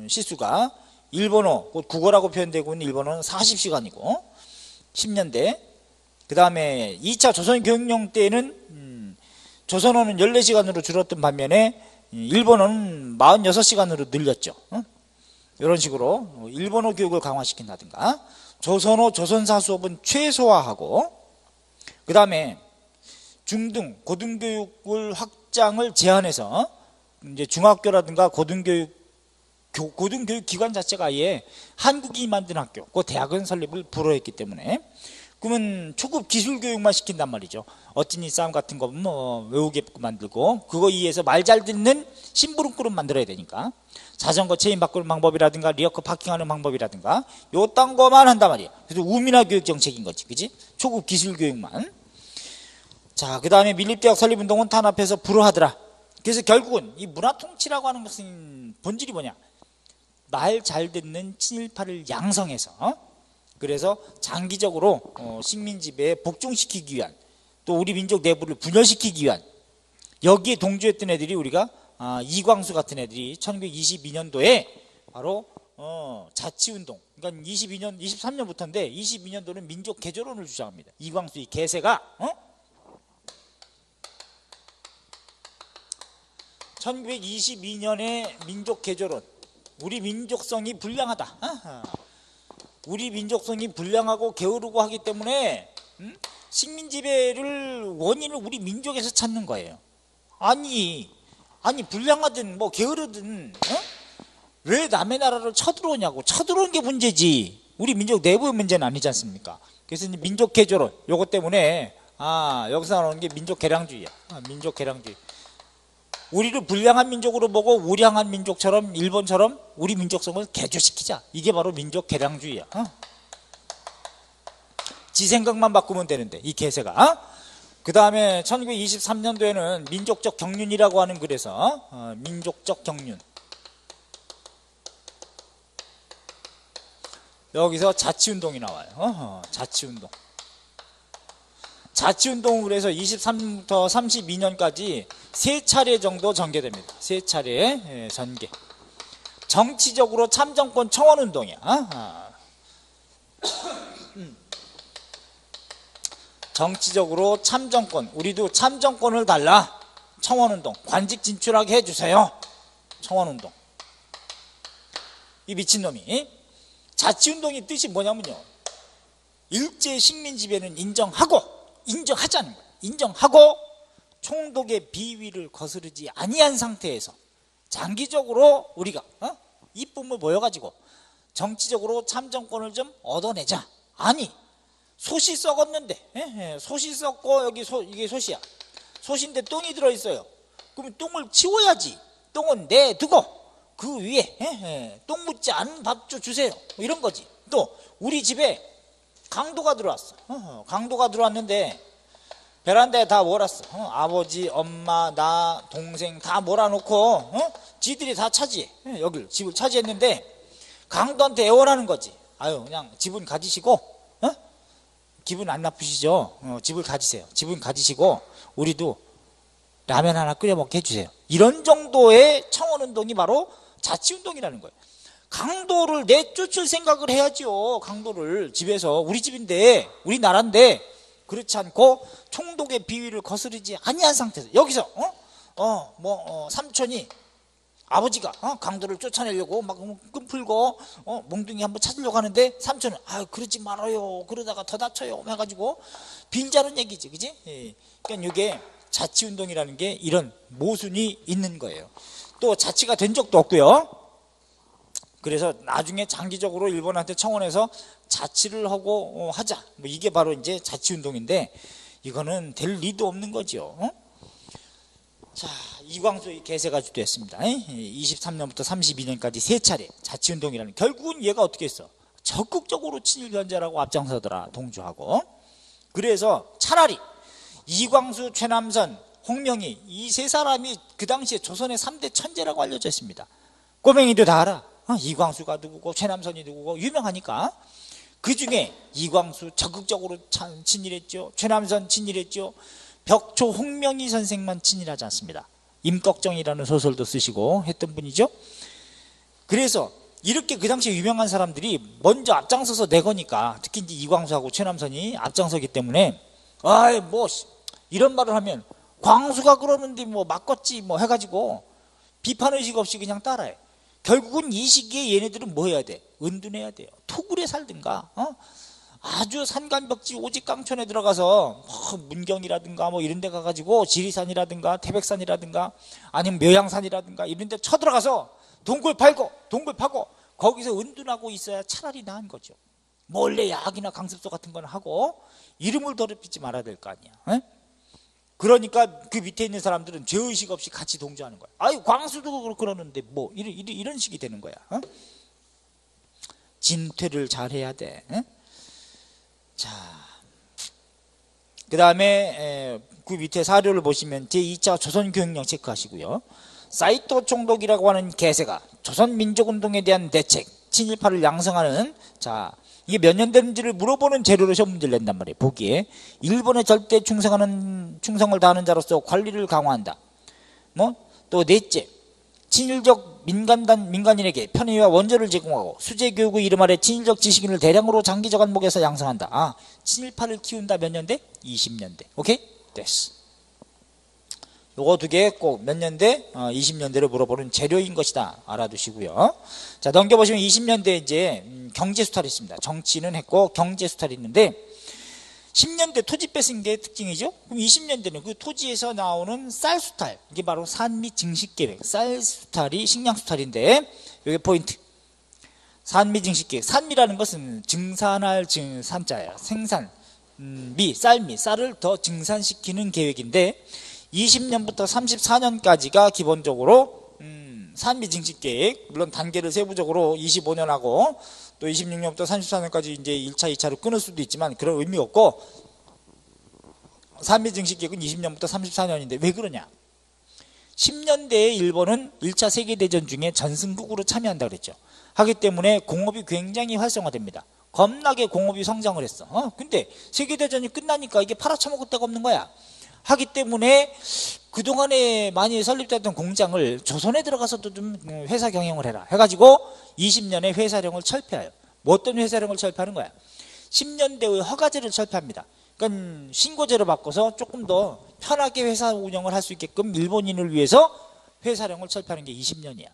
Speaker 1: 시수가 일본어, 국어라고 표현되고 있는 일본어는 40시간이고 10년대. 그 다음에 2차 조선교육령 때는 조선어는 14시간으로 줄었던 반면에 일본어는 46시간으로 늘렸죠. 이런 식으로 일본어 교육을 강화시킨다든가, 조선어, 조선사 수업은 최소화하고, 그 다음에 중등, 고등교육을 확장을 제한해서 이제 중학교라든가 고등교육 기관 자체가 아예 한국이 만든 학교, 그 대학은 설립을 불허했기 때문에, 그러면 초급 기술 교육만 시킨단 말이죠. 어찌니 싸움 같은 거 뭐 외우게 만들고, 그거 이해해서 말 잘 듣는 심부름꾼을 만들어야 되니까 자전거 체인 바꾸는 방법이라든가 리어커 파킹하는 방법이라든가 요딴 거만 한단 말이에요. 그래서 우민화 교육 정책인 거지, 그지? 초급 기술 교육만. 자, 그 다음에 밀립대학 설립운동은 탄압해서 불허하더라. 그래서 결국은 이 문화통치라고 하는 것은 본질이 뭐냐? 말 잘 듣는 친일파를 양성해서, 그래서 장기적으로 식민지배에 복종시키기 위한, 또 우리 민족 내부를 분열시키기 위한, 여기에 동조했던 애들이 우리가 이광수 같은 애들이 1922년도에 바로 자치운동. 그러니까 23년부터인데 22년도는 민족 개조론을 주장합니다. 이광수 이 개새가 1922년에 민족 개조론. 우리 민족성이 불량하다. 우리 민족성이 불량하고 게으르고 하기 때문에 식민 지배를 원인을 우리 민족에서 찾는 거예요. 아니 불량하든 뭐 게으르든 왜 남의 나라를 쳐들어오냐고. 쳐들어온 게 문제지 우리 민족 내부의 문제는 아니지 않습니까? 그래서 이제 민족 개조론 요것 때문에 여기서 나오는 게 민족 개량주의야. 민족 개량주의. 우리를 불량한 민족으로 보고 우량한 민족처럼 일본처럼 우리 민족성을 개조시키자. 이게 바로 민족 개량주의야. 지 생각만 바꾸면 되는데 이 개새가. 그 다음에 1923년도에는 민족적 경륜이라고 하는 글에서 민족적 경륜. 여기서 자치운동이 나와요. 자치운동. 자치운동으로 해서 23부터 32년까지 3차례 정도 전개됩니다. 3차례 전개. 정치적으로 참정권 청원운동이야. 정치적으로 참정권. 우리도 참정권을 달라. 청원운동. 관직 진출하게 해주세요. 청원운동. 이 미친놈이. 자치운동의 뜻이 뭐냐면요, 일제 식민 지배는 인정하자는 거예요. 인정하고 총독의 비위를 거스르지 아니한 상태에서 장기적으로 우리가 이쁨을 모여가지고 정치적으로 참정권을 좀 얻어내자. 아니 솥이 썩었는데, 솥이 썩고 여기 이게 솥이야. 솥인데 똥이 들어있어요. 그러면 똥을 치워야지. 똥은 내두고 그 위에 똥 묻지 않은 밥 좀 주세요. 뭐 이런 거지. 또 우리 집에 강도가 들어왔어. 강도가 들어왔는데 베란다에 다 몰았어. 아버지, 엄마, 나, 동생 다 몰아놓고 지들이 다 차지해. 여길 집을 차지했는데 강도한테 애원하는 거지. 아유 그냥 집은 가지시고 기분 안 나쁘시죠? 집을 가지세요. 집은 가지시고 우리도 라면 하나 끓여 먹게 해주세요. 이런 정도의 청원운동이 바로 자치운동이라는 거예요. 강도를 내쫓을 생각을 해야죠. 강도를 집에서. 우리 집인데 우리 나라인데. 그렇지 않고 총독의 비위를 거스르지 아니한 상태에서 여기서 삼촌이 아버지가 강도를 쫓아내려고 막 끈 풀고 몽둥이 한번 찾으려고 하는데 삼촌은 그러지 말아요. 그러다가 더 다쳐요. 해가지고 빌자는 얘기지, 그지? 예. 그러니까 이게 자치운동이라는 게 이런 모순이 있는 거예요. 또 자치가 된 적도 없고요. 그래서 나중에 장기적으로 일본한테 청원해서 자치를 하고 하자. 뭐 이게 바로 이제 자치운동인데 이거는 될 리도 없는 거죠. 자, 이광수 이 개새가 주도했습니다. 23년부터 32년까지 3차례 자치운동이라는. 결국은 얘가 어떻게 했어? 적극적으로 친일 견제라고 앞장서더라. 동조하고. 그래서 차라리 이광수, 최남선, 홍명희 이 세 사람이 그 당시에 조선의 3대 천재라고 알려져 있습니다. 꼬맹이도 다 알아. 이광수가 누구고 최남선이 누구고 유명하니까. 그 중에 이광수 적극적으로 친일했죠. 최남선 친일했죠. 벽초 홍명희 선생만 친일하지 않습니다. 임꺽정이라는 소설도 쓰시고 했던 분이죠. 그래서 이렇게 그 당시에 유명한 사람들이 먼저 앞장서서 내거니까, 특히 이제 이광수하고 최남선이 앞장서기 때문에 뭐 이런 말을 하면 광수가 그러는데 뭐 맞겠지 뭐 해가지고 비판의식 없이 그냥 따라해. 결국은 이 시기에 얘네들은 뭐 해야 돼? 은둔해야 돼요. 토굴에 살든가 아주 산간벽지 오직강촌에 들어가서 문경이라든가 뭐 이런 데 가가지고 지리산이라든가 태백산이라든가 아니면 묘양산이라든가 이런 데 쳐들어가서 동굴 파고 거기서 은둔하고 있어야 차라리 나은 거죠. 몰래 야학이나 강습소 같은 건 하고 이름을 더럽히지 말아야 될 거 아니야. 그러니까 그 밑에 있는 사람들은 죄의식 없이 같이 동조하는 거야. 아유 광수도 그러는데 뭐 이런 식이 되는 거야. 진퇴를 잘해야 돼. 자, 그 다음에 그 밑에 사료를 보시면 제2차 조선교육령 체크하시고요. 사이토 총독이라고 하는 개새가 조선민족운동에 대한 대책, 친일파를 양성하는, 자 이게 몇 년 됐는지를 물어보는 재료로 시험 문제를 낸단 말이에요. 보기에 일본에 절대 충성을 다하는 자로서 관리를 강화한다. 뭐 또 넷째, 친일적 민간인에게 편의와 원조를 제공하고 수재 교육의 이름 아래 친일적 지식인을 대량으로 장기적 안목에서 양성한다. 아, 친일파를 키운다. 몇 년대? 20년대. 오케이? 됐어. 요거 두 개 꼭 몇 년대? 20년대를 물어보는 재료인 것이다. 알아두시고요. 자, 넘겨보시면 20년대 이제 경제수탈이 있습니다. 정치는 했고 경제수탈이 있는데 10년대 토지 뺏은 게 특징이죠. 그럼 20년대는 그 토지에서 나오는 쌀수탈, 이게 바로 산미 증식계획, 쌀수탈이 식량수탈인데 이게 포인트. 산미 증식계획, 산미라는 것은 증산할 산자예요. 생산, 쌀미, 쌀을 더 증산시키는 계획인데 20년부터 34년까지가 기본적으로 산미 증식계획, 물론 단계를 세부적으로 25년 하고 또 26년부터 34년까지 이제 1차, 2차로 끊을 수도 있지만 그런 의미가 없고 산미 증식계획은 20년부터 34년인데 왜 그러냐? 10년대에 일본은 1차 세계대전 중에 전승국으로 참여한다 그랬죠. 하기 때문에 공업이 굉장히 활성화됩니다. 겁나게 공업이 성장을 했어. 근데 세계대전이 끝나니까 이게 팔아쳐먹을 데가 없는 거야. 하기 때문에 그동안에 많이 설립됐던 공장을 조선에 들어가서도 좀 회사 경영을 해라 해가지고 20년에 회사령을 철폐해요. 뭐 어떤 회사령을 철폐하는 거야? 10년대의 허가제를 철폐합니다. 그러니까 신고제로 바꿔서 조금 더 편하게 회사 운영을 할 수 있게끔 일본인을 위해서 회사령을 철폐하는 게 20년이야.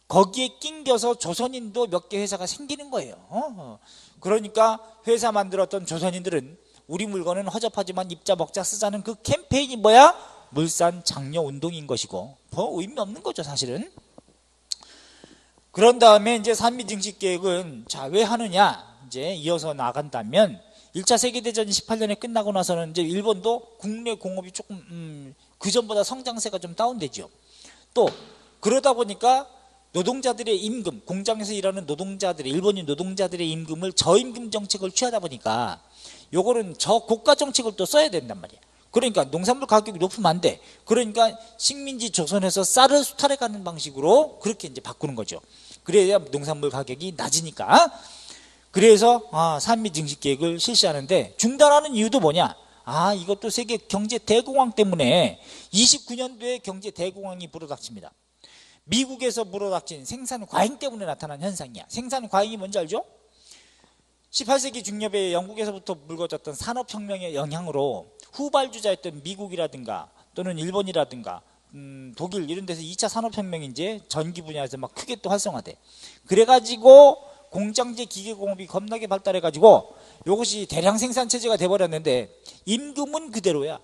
Speaker 1: 거기에 낑겨서 조선인도 몇 개 회사가 생기는 거예요. 그러니까 회사 만들었던 조선인들은 우리 물건은 허접하지만 입자 먹자 쓰자는 그 캠페인이 뭐야? 물산 장려 운동인 것이고 뭐 의미 없는 거죠 사실은. 그런 다음에 이제 산미 증식 계획은 자 왜 하느냐 이제 이어서 나간다면 1차 세계대전이 18년에 끝나고 나서는 이제 일본도 국내 공업이 조금 그 전보다 성장세가 좀 다운되죠. 또 그러다 보니까 노동자들의 임금, 공장에서 일하는 노동자들의 일본인 노동자들의 임금을 저임금 정책을 취하다 보니까 요거는 저고가 정책을 또 써야 된단 말이야. 그러니까 농산물 가격이 높으면 안 돼. 그러니까 식민지 조선에서 쌀을 수탈해 가는 방식으로 그렇게 이제 바꾸는 거죠. 그래야 농산물 가격이 낮으니까. 그래서 산미 증식 계획을 실시하는데 중단하는 이유도 뭐냐? 이것도 세계 경제 대공황 때문에 29년도에 경제 대공황이 불어닥칩니다. 미국에서 불어닥친 생산 과잉 때문에 나타난 현상이야. 생산 과잉이 뭔지 알죠? 18세기 중엽에 영국에서부터 불거졌던 산업혁명의 영향으로 후발주자였던 미국이라든가 또는 일본이라든가 독일 이런 데서 2차 산업혁명이 이제 전기 분야에서 막 크게 또 활성화돼. 그래가지고 공장제 기계공업이 겁나게 발달해가지고 이것이 대량 생산 체제가 돼버렸는데 임금은 그대로야.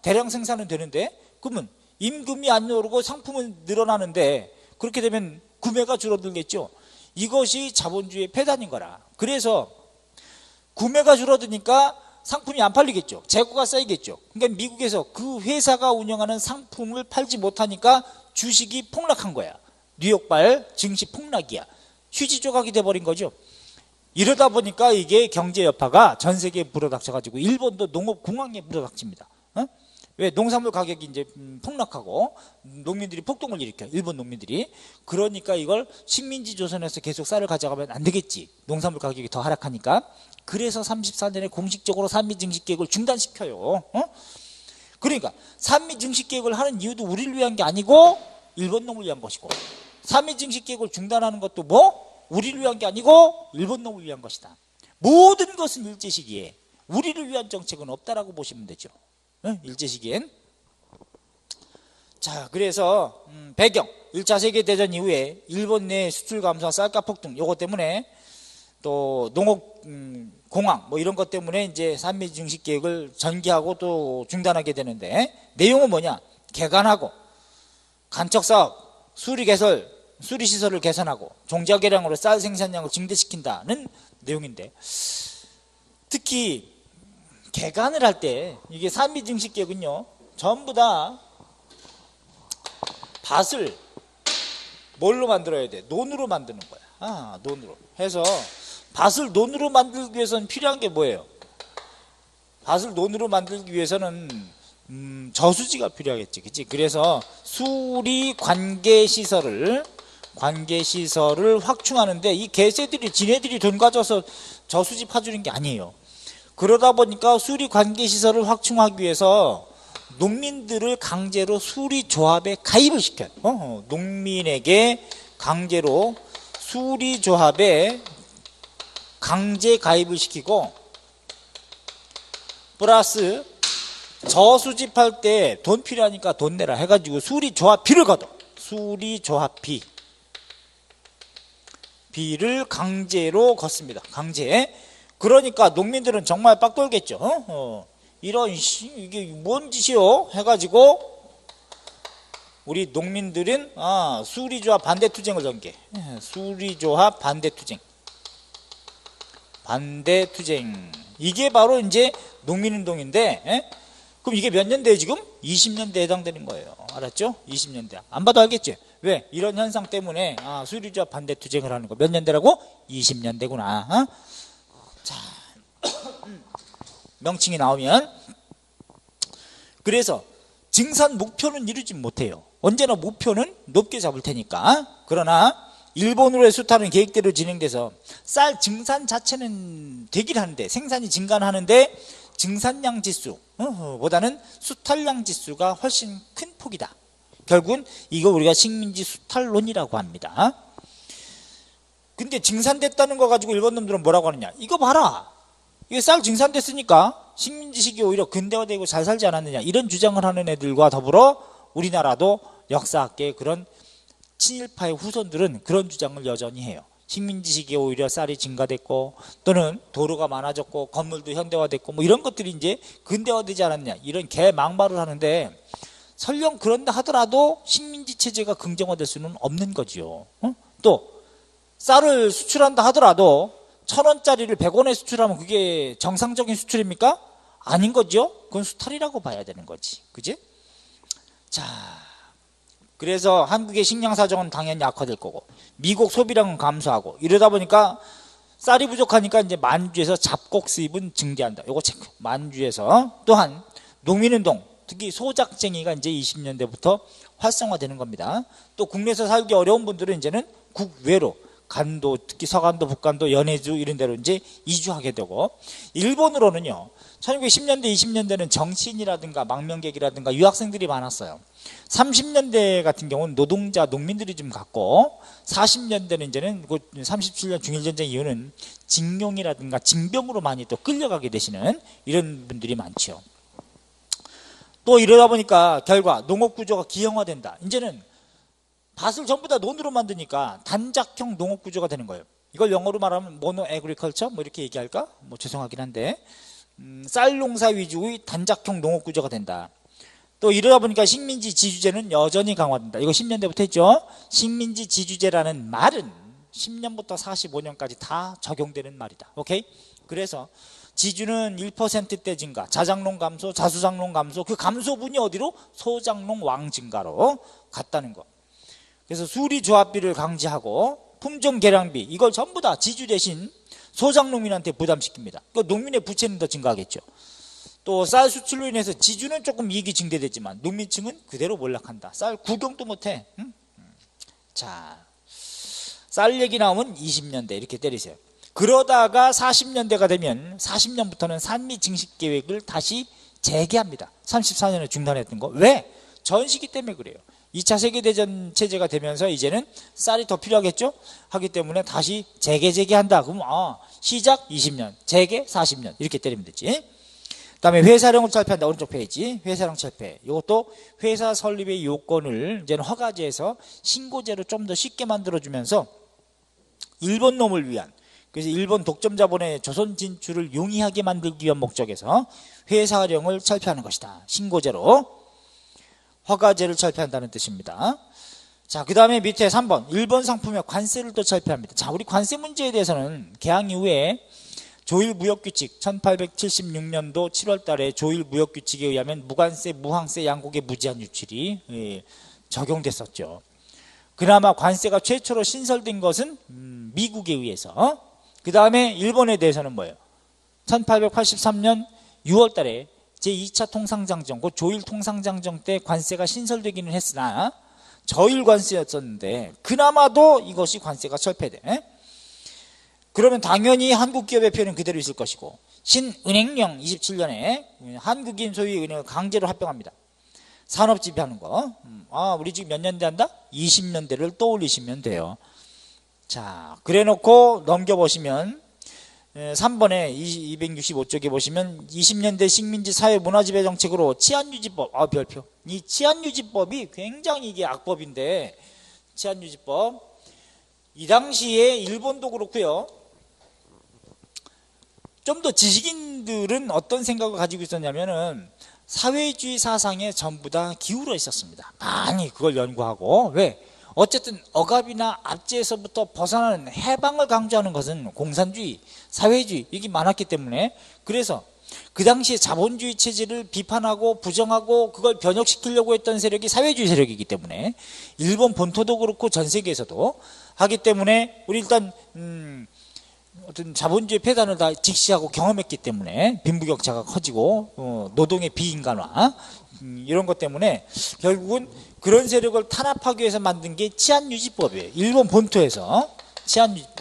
Speaker 1: 대량 생산은 되는데 그러면 임금이 안 오르고 상품은 늘어나는데 그렇게 되면 구매가 줄어들겠죠. 이것이 자본주의의 폐단인 거라. 그래서 구매가 줄어드니까 상품이 안 팔리겠죠. 재고가 쌓이겠죠. 그러니까 미국에서 그 회사가 운영하는 상품을 팔지 못하니까 주식이 폭락한 거야. 뉴욕발 증시 폭락이야. 휴지 조각이 돼버린 거죠. 이러다 보니까 이게 경제 여파가 전 세계에 불어닥쳐가지고 일본도 농업공황에 불어닥칩니다. 왜? 농산물 가격이 이제 폭락하고 농민들이 폭동을 일으켜. 일본 농민들이. 그러니까 이걸 식민지 조선에서 계속 쌀을 가져가면 안 되겠지. 농산물 가격이 더 하락하니까. 그래서 34년에 공식적으로 산미 증식 계획을 중단시켜요. 그러니까 산미 증식 계획을 하는 이유도 우리를 위한 게 아니고 일본 놈을 위한 것이고 산미 증식 계획을 중단하는 것도 뭐? 우리를 위한 게 아니고 일본 놈을 위한 것이다. 모든 것은 일제시기에 우리를 위한 정책은 없다라고 보시면 되죠. 일제시기엔. 자, 그래서 배경 1차 세계대전 이후에 일본 내 수출 감소와 쌀값 폭등 요거 때문에 또 농업 공황 뭐 이런 것 때문에 이제 산미 증식 계획을 전개하고 또 중단하게 되는데 내용은 뭐냐? 개간하고 간척 사업, 수리 개설, 수리 시설을 개선하고 종자 개량으로 쌀 생산량을 증대시킨다는 내용인데 특히 개간을 할 때 이게 산미 증식 계획은요 전부 다 밭을 뭘로 만들어야 돼? 논으로 만드는 거야. 논으로 해서 밭을 논으로 만들기 위해서는 필요한 게 뭐예요? 밭을 논으로 만들기 위해서는 저수지가 필요하겠지, 그치? 그래서 수리 관계 시설을 확충하는데 이 개새들이 지네들이 돈 가져서 저수지 파주는 게 아니에요. 그러다 보니까 수리 관계 시설을 확충하기 위해서 농민들을 강제로 수리조합에 가입을 시켜요. 농민에게 강제로 수리조합에 강제 가입을 시키고 플러스 저수집할 때 돈 필요하니까 돈 내라 해가지고 수리조합비를 걷어. 수리조합비 비를 강제로 걷습니다. 강제. 그러니까 농민들은 정말 빡돌겠죠. 이런 이게 뭔 짓이요? 해가지고 우리 농민들은 수리조합 반대투쟁을 전개. 수리조합 반대투쟁. 반대투쟁. 이게 바로 이제 농민운동인데, 그럼 이게 몇 년대에 지금? 20년대에 해당되는 거예요. 알았죠? 20년대. 안 봐도 알겠지? 왜? 이런 현상 때문에 수리조합 반대투쟁을 하는 거. 몇 년대라고? 20년대구나. 자, 명칭이 나오면. 그래서 증산 목표는 이루지 못해요. 언제나 목표는 높게 잡을 테니까. 그러나 일본으로의 수탈은 계획대로 진행돼서 쌀 증산 자체는 되긴 하는데, 생산이 증가는 하는데 증산량 지수 보다는 수탈량 지수가 훨씬 큰 폭이다. 결국은 이거 우리가 식민지 수탈론이라고 합니다. 근데 증산됐다는 거 가지고 일본 놈들은 뭐라고 하느냐, 이거 봐라, 이게 쌀 증산됐으니까 식민지식이 오히려 근대화되고 잘 살지 않았느냐, 이런 주장을 하는 애들과 더불어 우리나라도 역사학계의 그런 친일파의 후손들은 그런 주장을 여전히 해요. 식민지 시기에 오히려 쌀이 증가됐고 또는 도로가 많아졌고 건물도 현대화됐고 뭐 이런 것들이 이제 근대화되지 않았냐, 이런 개망발을 하는데, 설령 그런다 하더라도 식민지 체제가 긍정화될 수는 없는 거지요. 또 쌀을 수출한다 하더라도 1,000원짜리를 100원에 수출하면 그게 정상적인 수출입니까? 아닌 거죠. 그건 수탈이라고 봐야 되는 거지. 그지? 자, 그래서 한국의 식량 사정은 당연히 악화될 거고 미국 소비량은 감소하고, 이러다 보니까 쌀이 부족하니까 이제 만주에서 잡곡 수입은 증대한다. 요거 체크. 만주에서. 또한 농민운동, 특히 소작쟁이가 이제 20년대부터 활성화되는 겁니다. 또 국내에서 살기 어려운 분들은 이제는 국외로, 간도, 특히 서간도, 북간도, 연해주 이런 데로 이제 이주하게 되고, 일본으로는요 1910년대 20년대는 정치인이라든가 망명객이라든가 유학생들이 많았어요. 30년대 같은 경우는 노동자, 농민들이 좀 갔고, 40년대는 이제는 37년 중일전쟁 이후는 징용이라든가 징병으로 많이 또 끌려가게 되시는 이런 분들이 많죠. 또 이러다 보니까 결과 농업구조가 기형화된다. 이제는 밭을 전부 다 논으로 만드니까 단작형 농업구조가 되는 거예요. 이걸 영어로 말하면 모노 에그리컬처 뭐 이렇게 얘기할까? 뭐 죄송하긴 한데 쌀 농사 위주의 단작형 농업구조가 된다. 또 이러다 보니까 식민지 지주제는 여전히 강화된다. 이거 10년대부터 했죠. 식민지 지주제라는 말은 10년부터 45년까지 다 적용되는 말이다. 오케이? 그래서 지주는 1%대 증가, 자장농 감소, 자수장농 감소, 그 감소분이 어디로? 소장농 왕 증가로 갔다는 거. 그래서 수리조합비를 강제하고 품종 개량비, 이걸 전부 다 지주 대신 소장농민한테 부담시킵니다. 그 농민의 부채는 더 증가하겠죠. 또 쌀 수출로 인해서 지주는 조금 이익이 증대되지만 농민층은 그대로 몰락한다. 쌀 구경도 못해. 자, 쌀 얘기 나오면 20년대 이렇게 때리세요. 그러다가 40년대가 되면 40년부터는 산미 증식 계획을 다시 재개합니다. 34년에 중단했던 거. 왜? 전시기 때문에 그래요. 2차 세계대전 체제가 되면서 이제는 쌀이 더 필요하겠죠? 하기 때문에 다시 재개한다. 그럼 시작 20년, 재개 40년 이렇게 때리면 되지. 그 다음에 회사령을 철폐한다. 오른쪽 페이지. 회사령 철폐. 이것도 회사 설립의 요건을 이제는 허가제에서 신고제로 좀 더 쉽게 만들어주면서 일본 놈을 위한, 그래서 일본 독점 자본의 조선 진출을 용이하게 만들기 위한 목적에서 회사령을 철폐하는 것이다. 신고제로. 허가제를 철폐한다는 뜻입니다. 자, 그 다음에 밑에 3번. 일본 상품의 관세를 또 철폐합니다. 자, 우리 관세 문제에 대해서는 개항 이후에 조일무역규칙 1876년도 7월 달에 조일무역규칙에 의하면 무관세, 무항세, 양국의 무제한 유출이 적용됐었죠. 그나마 관세가 최초로 신설된 것은 미국에 의해서. 그 다음에 일본에 대해서는 뭐예요? 1883년 6월 달에 제2차 통상장정, 그 조일 통상장정 때 관세가 신설되기는 했으나 저일 관세였었는데 그나마도 이것이 관세가 철폐돼. 그러면 당연히 한국 기업의 표현은 그대로 있을 것이고, 신은행령 27년에 한국인 소유의 은행을 강제로 합병합니다. 산업집회 하는 거. 우리 지금 몇 년대 한다? 20년대를 떠올리시면 돼요. 자, 그래 놓고 넘겨보시면 3번에 265쪽에 보시면 20년대 식민지 사회문화지배 정책으로 치안유지법, 별표. 이 치안유지법이 굉장히 이게 악법인데, 치안유지법. 이 당시에 일본도 그렇고요. 좀 더 지식인들은 어떤 생각을 가지고 있었냐면은 사회주의 사상에 전부 다 기울어 있었습니다. 많이 그걸 연구하고. 왜? 어쨌든 억압이나 압제에서부터 벗어나는 해방을 강조하는 것은 공산주의, 사회주의 이게 많았기 때문에, 그래서 그 당시에 자본주의 체제를 비판하고 부정하고 그걸 변혁시키려고 했던 세력이 사회주의 세력이기 때문에, 일본 본토도 그렇고 전 세계에서도 하기 때문에, 우리 일단 어떤 자본주의 폐단을 다 직시하고 경험했기 때문에 빈부격차가 커지고 노동의 비인간화 이런 것 때문에 결국은 그런 세력을 탄압하기 위해서 만든 게 치안유지법이에요. 일본 본토에서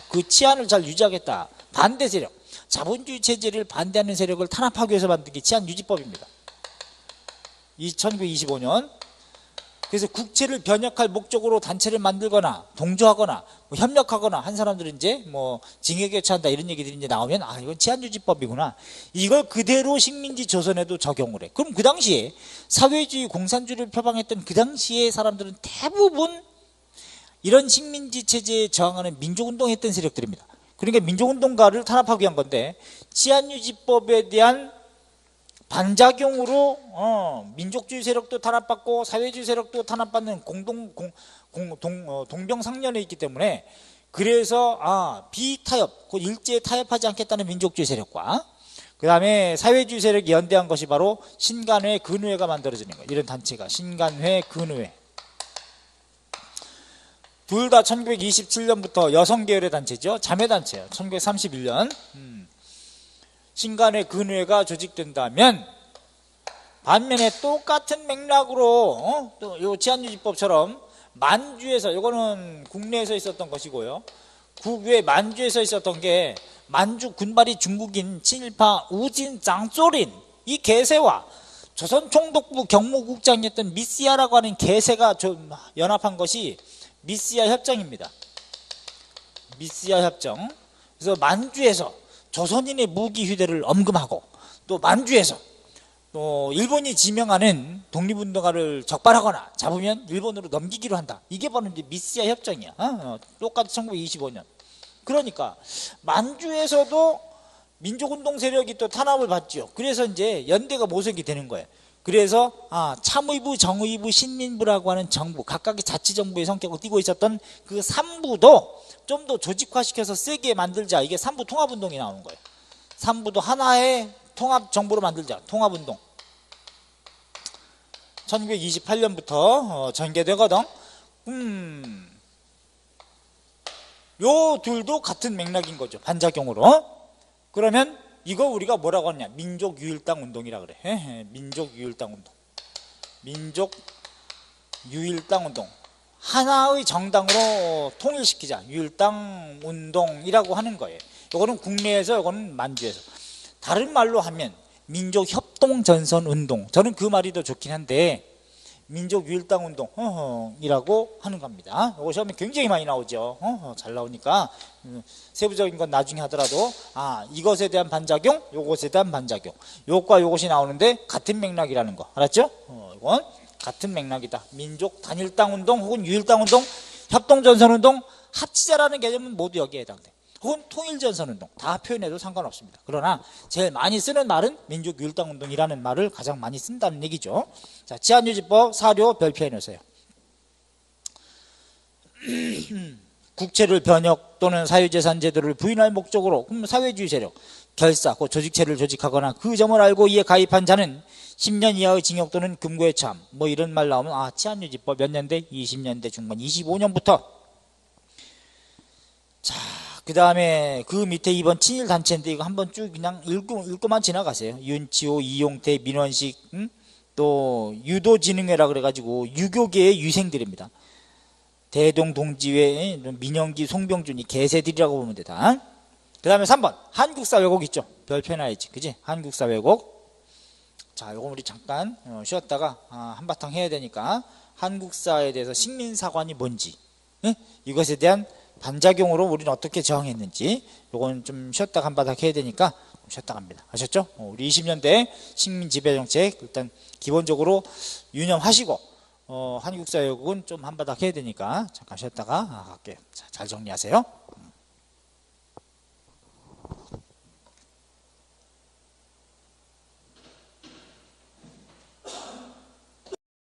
Speaker 1: 그 치안을 잘 유지하겠다. 반대 세력, 자본주의 체제를 반대하는 세력을 탄압하기 위해서 만든 게 치안유지법입니다. 1925년. 그래서 국채를 변혁할 목적으로 단체를 만들거나 동조하거나 협력하거나 한 사람들은 이제 징역에 처한다 이런 얘기들이 이제 나오면 이건 치안유지법이구나. 이걸 그대로 식민지 조선에도 적용을 해. 그럼 그 당시에 사회주의 공산주의를 표방했던 그 당시에 사람들은 대부분 이런 식민지 체제에 저항하는 민족운동 했던 세력들입니다. 그러니까 민족운동가를 탄압하기 위한 건데, 치안유지법에 대한 반작용으로 민족주의 세력도 탄압받고 사회주의 세력도 탄압받는 동병상련에 있기 때문에, 그래서 비타협, 곧 일제에 타협하지 않겠다는 민족주의 세력과 그 다음에 사회주의 세력이 연대한 것이 바로 신간회, 근회가 만들어지는 거예요. 이런 단체가 신간회, 근회. 둘 다 1927년부터 여성계열의 단체죠. 자매단체예요. 1931년 신간회, 근회가 조직된다면, 반면에 똑같은 맥락으로 또 요 치안유지법처럼 만주에서, 요거는 국내에서 있었던 것이고요, 국외 만주에서 있었던 게, 만주 군발이 중국인 친일파 우진 장조린 이 개세와 조선 총독부 경무국장이었던 미시아라고 하는 개세가 좀 연합한 것이 미시아 협정입니다. 미시아 협정. 그래서 만주에서 조선인의 무기 휴대를 엄금하고, 또 만주에서 또 일본이 지명하는 독립운동가를 적발하거나 잡으면 일본으로 넘기기로 한다. 이게 바로 이제 미시아 협정이야. 똑같이 1925년. 그러니까 만주에서도 민족운동 세력이 또 탄압을 받죠. 그래서 이제 연대가 모색이 되는 거예요. 그래서 참의부, 정의부, 신민부라고 하는 정부, 각각의 자치정부의 성격을 띠고 있었던 그 3부도 좀 더 조직화시켜서 세게 만들자. 이게 3부 통합운동이 나오는 거예요. 3부도 하나의 통합정부로 만들자. 통합운동. 1928년부터 전개되거든. 요 둘도 같은 맥락인 거죠. 반작용으로. 그러면 이거 우리가 뭐라고 하냐? 민족유일당 운동이라 그래. 민족유일당 운동. 민족유일당 운동. 하나의 정당으로 통일시키자. 유일당 운동이라고 하는 거예요. 이거는 국내에서, 이거는 만주에서. 다른 말로 하면 민족협동전선 운동. 저는 그 말이 더 좋긴 한데, 민족유일당 운동이라고 하는 겁니다. 이거 시험에 굉장히 많이 나오죠. 잘 나오니까 세부적인 건 나중에 하더라도 이것에 대한 반작용, 요것에 대한 반작용, 요것과 요것이 나오는데 같은 맥락이라는 거 알았죠? 이건 같은 맥락이다. 민족 단일당 운동 혹은 유일당 운동, 협동전선 운동, 합치자라는 개념은 모두 여기에 해당돼. 혹은 통일전선 운동 다 표현해도 상관없습니다. 그러나 제일 많이 쓰는 말은 민족유일당 운동이라는 말을 가장 많이 쓴다는 얘기죠. 자, 치안유지법 사료 별표해 놓으세요. 국채를 변혁 또는 사유재산 제도를 부인할 목적으로, 그럼 사회주의 세력, 결사, 그 조직체를 조직하거나 그 점을 알고 이에 가입한 자는 10년 이하의 징역 또는 금고에 처함. 이런 말 나오면 치안유지법 몇 년대? 20년대 중반, 25년부터. 자, 그 다음에 그 밑에 2번 친일단체인데 이거 한번 쭉 그냥 읽고만 지나가세요. 윤치호, 이용태, 민원식, 또 유도진흥회라 그래가지고 유교계의 유생들입니다. 대동동지회, 민영기, 송병준 이 개새들이라고 보면 되다. 그 다음에 3번 한국사 왜곡 있죠. 별표 해놔야지, 그지? 한국사 왜곡. 자, 요거 우리 잠깐 쉬었다가 한바탕 해야 되니까 한국사에 대해서 식민사관이 뭔지, 예? 이것에 대한 반작용으로 우리는 어떻게 저항했는지 요건 좀 쉬었다가 한바탕 해야 되니까 쉬었다 갑니다. 아셨죠? 우리 20년대 식민지배정책 일단 기본적으로 유념하시고 한국사역은 좀 한바탕 해야 되니까 잠깐 쉬었다가 갈게요. 자, 잘 정리하세요.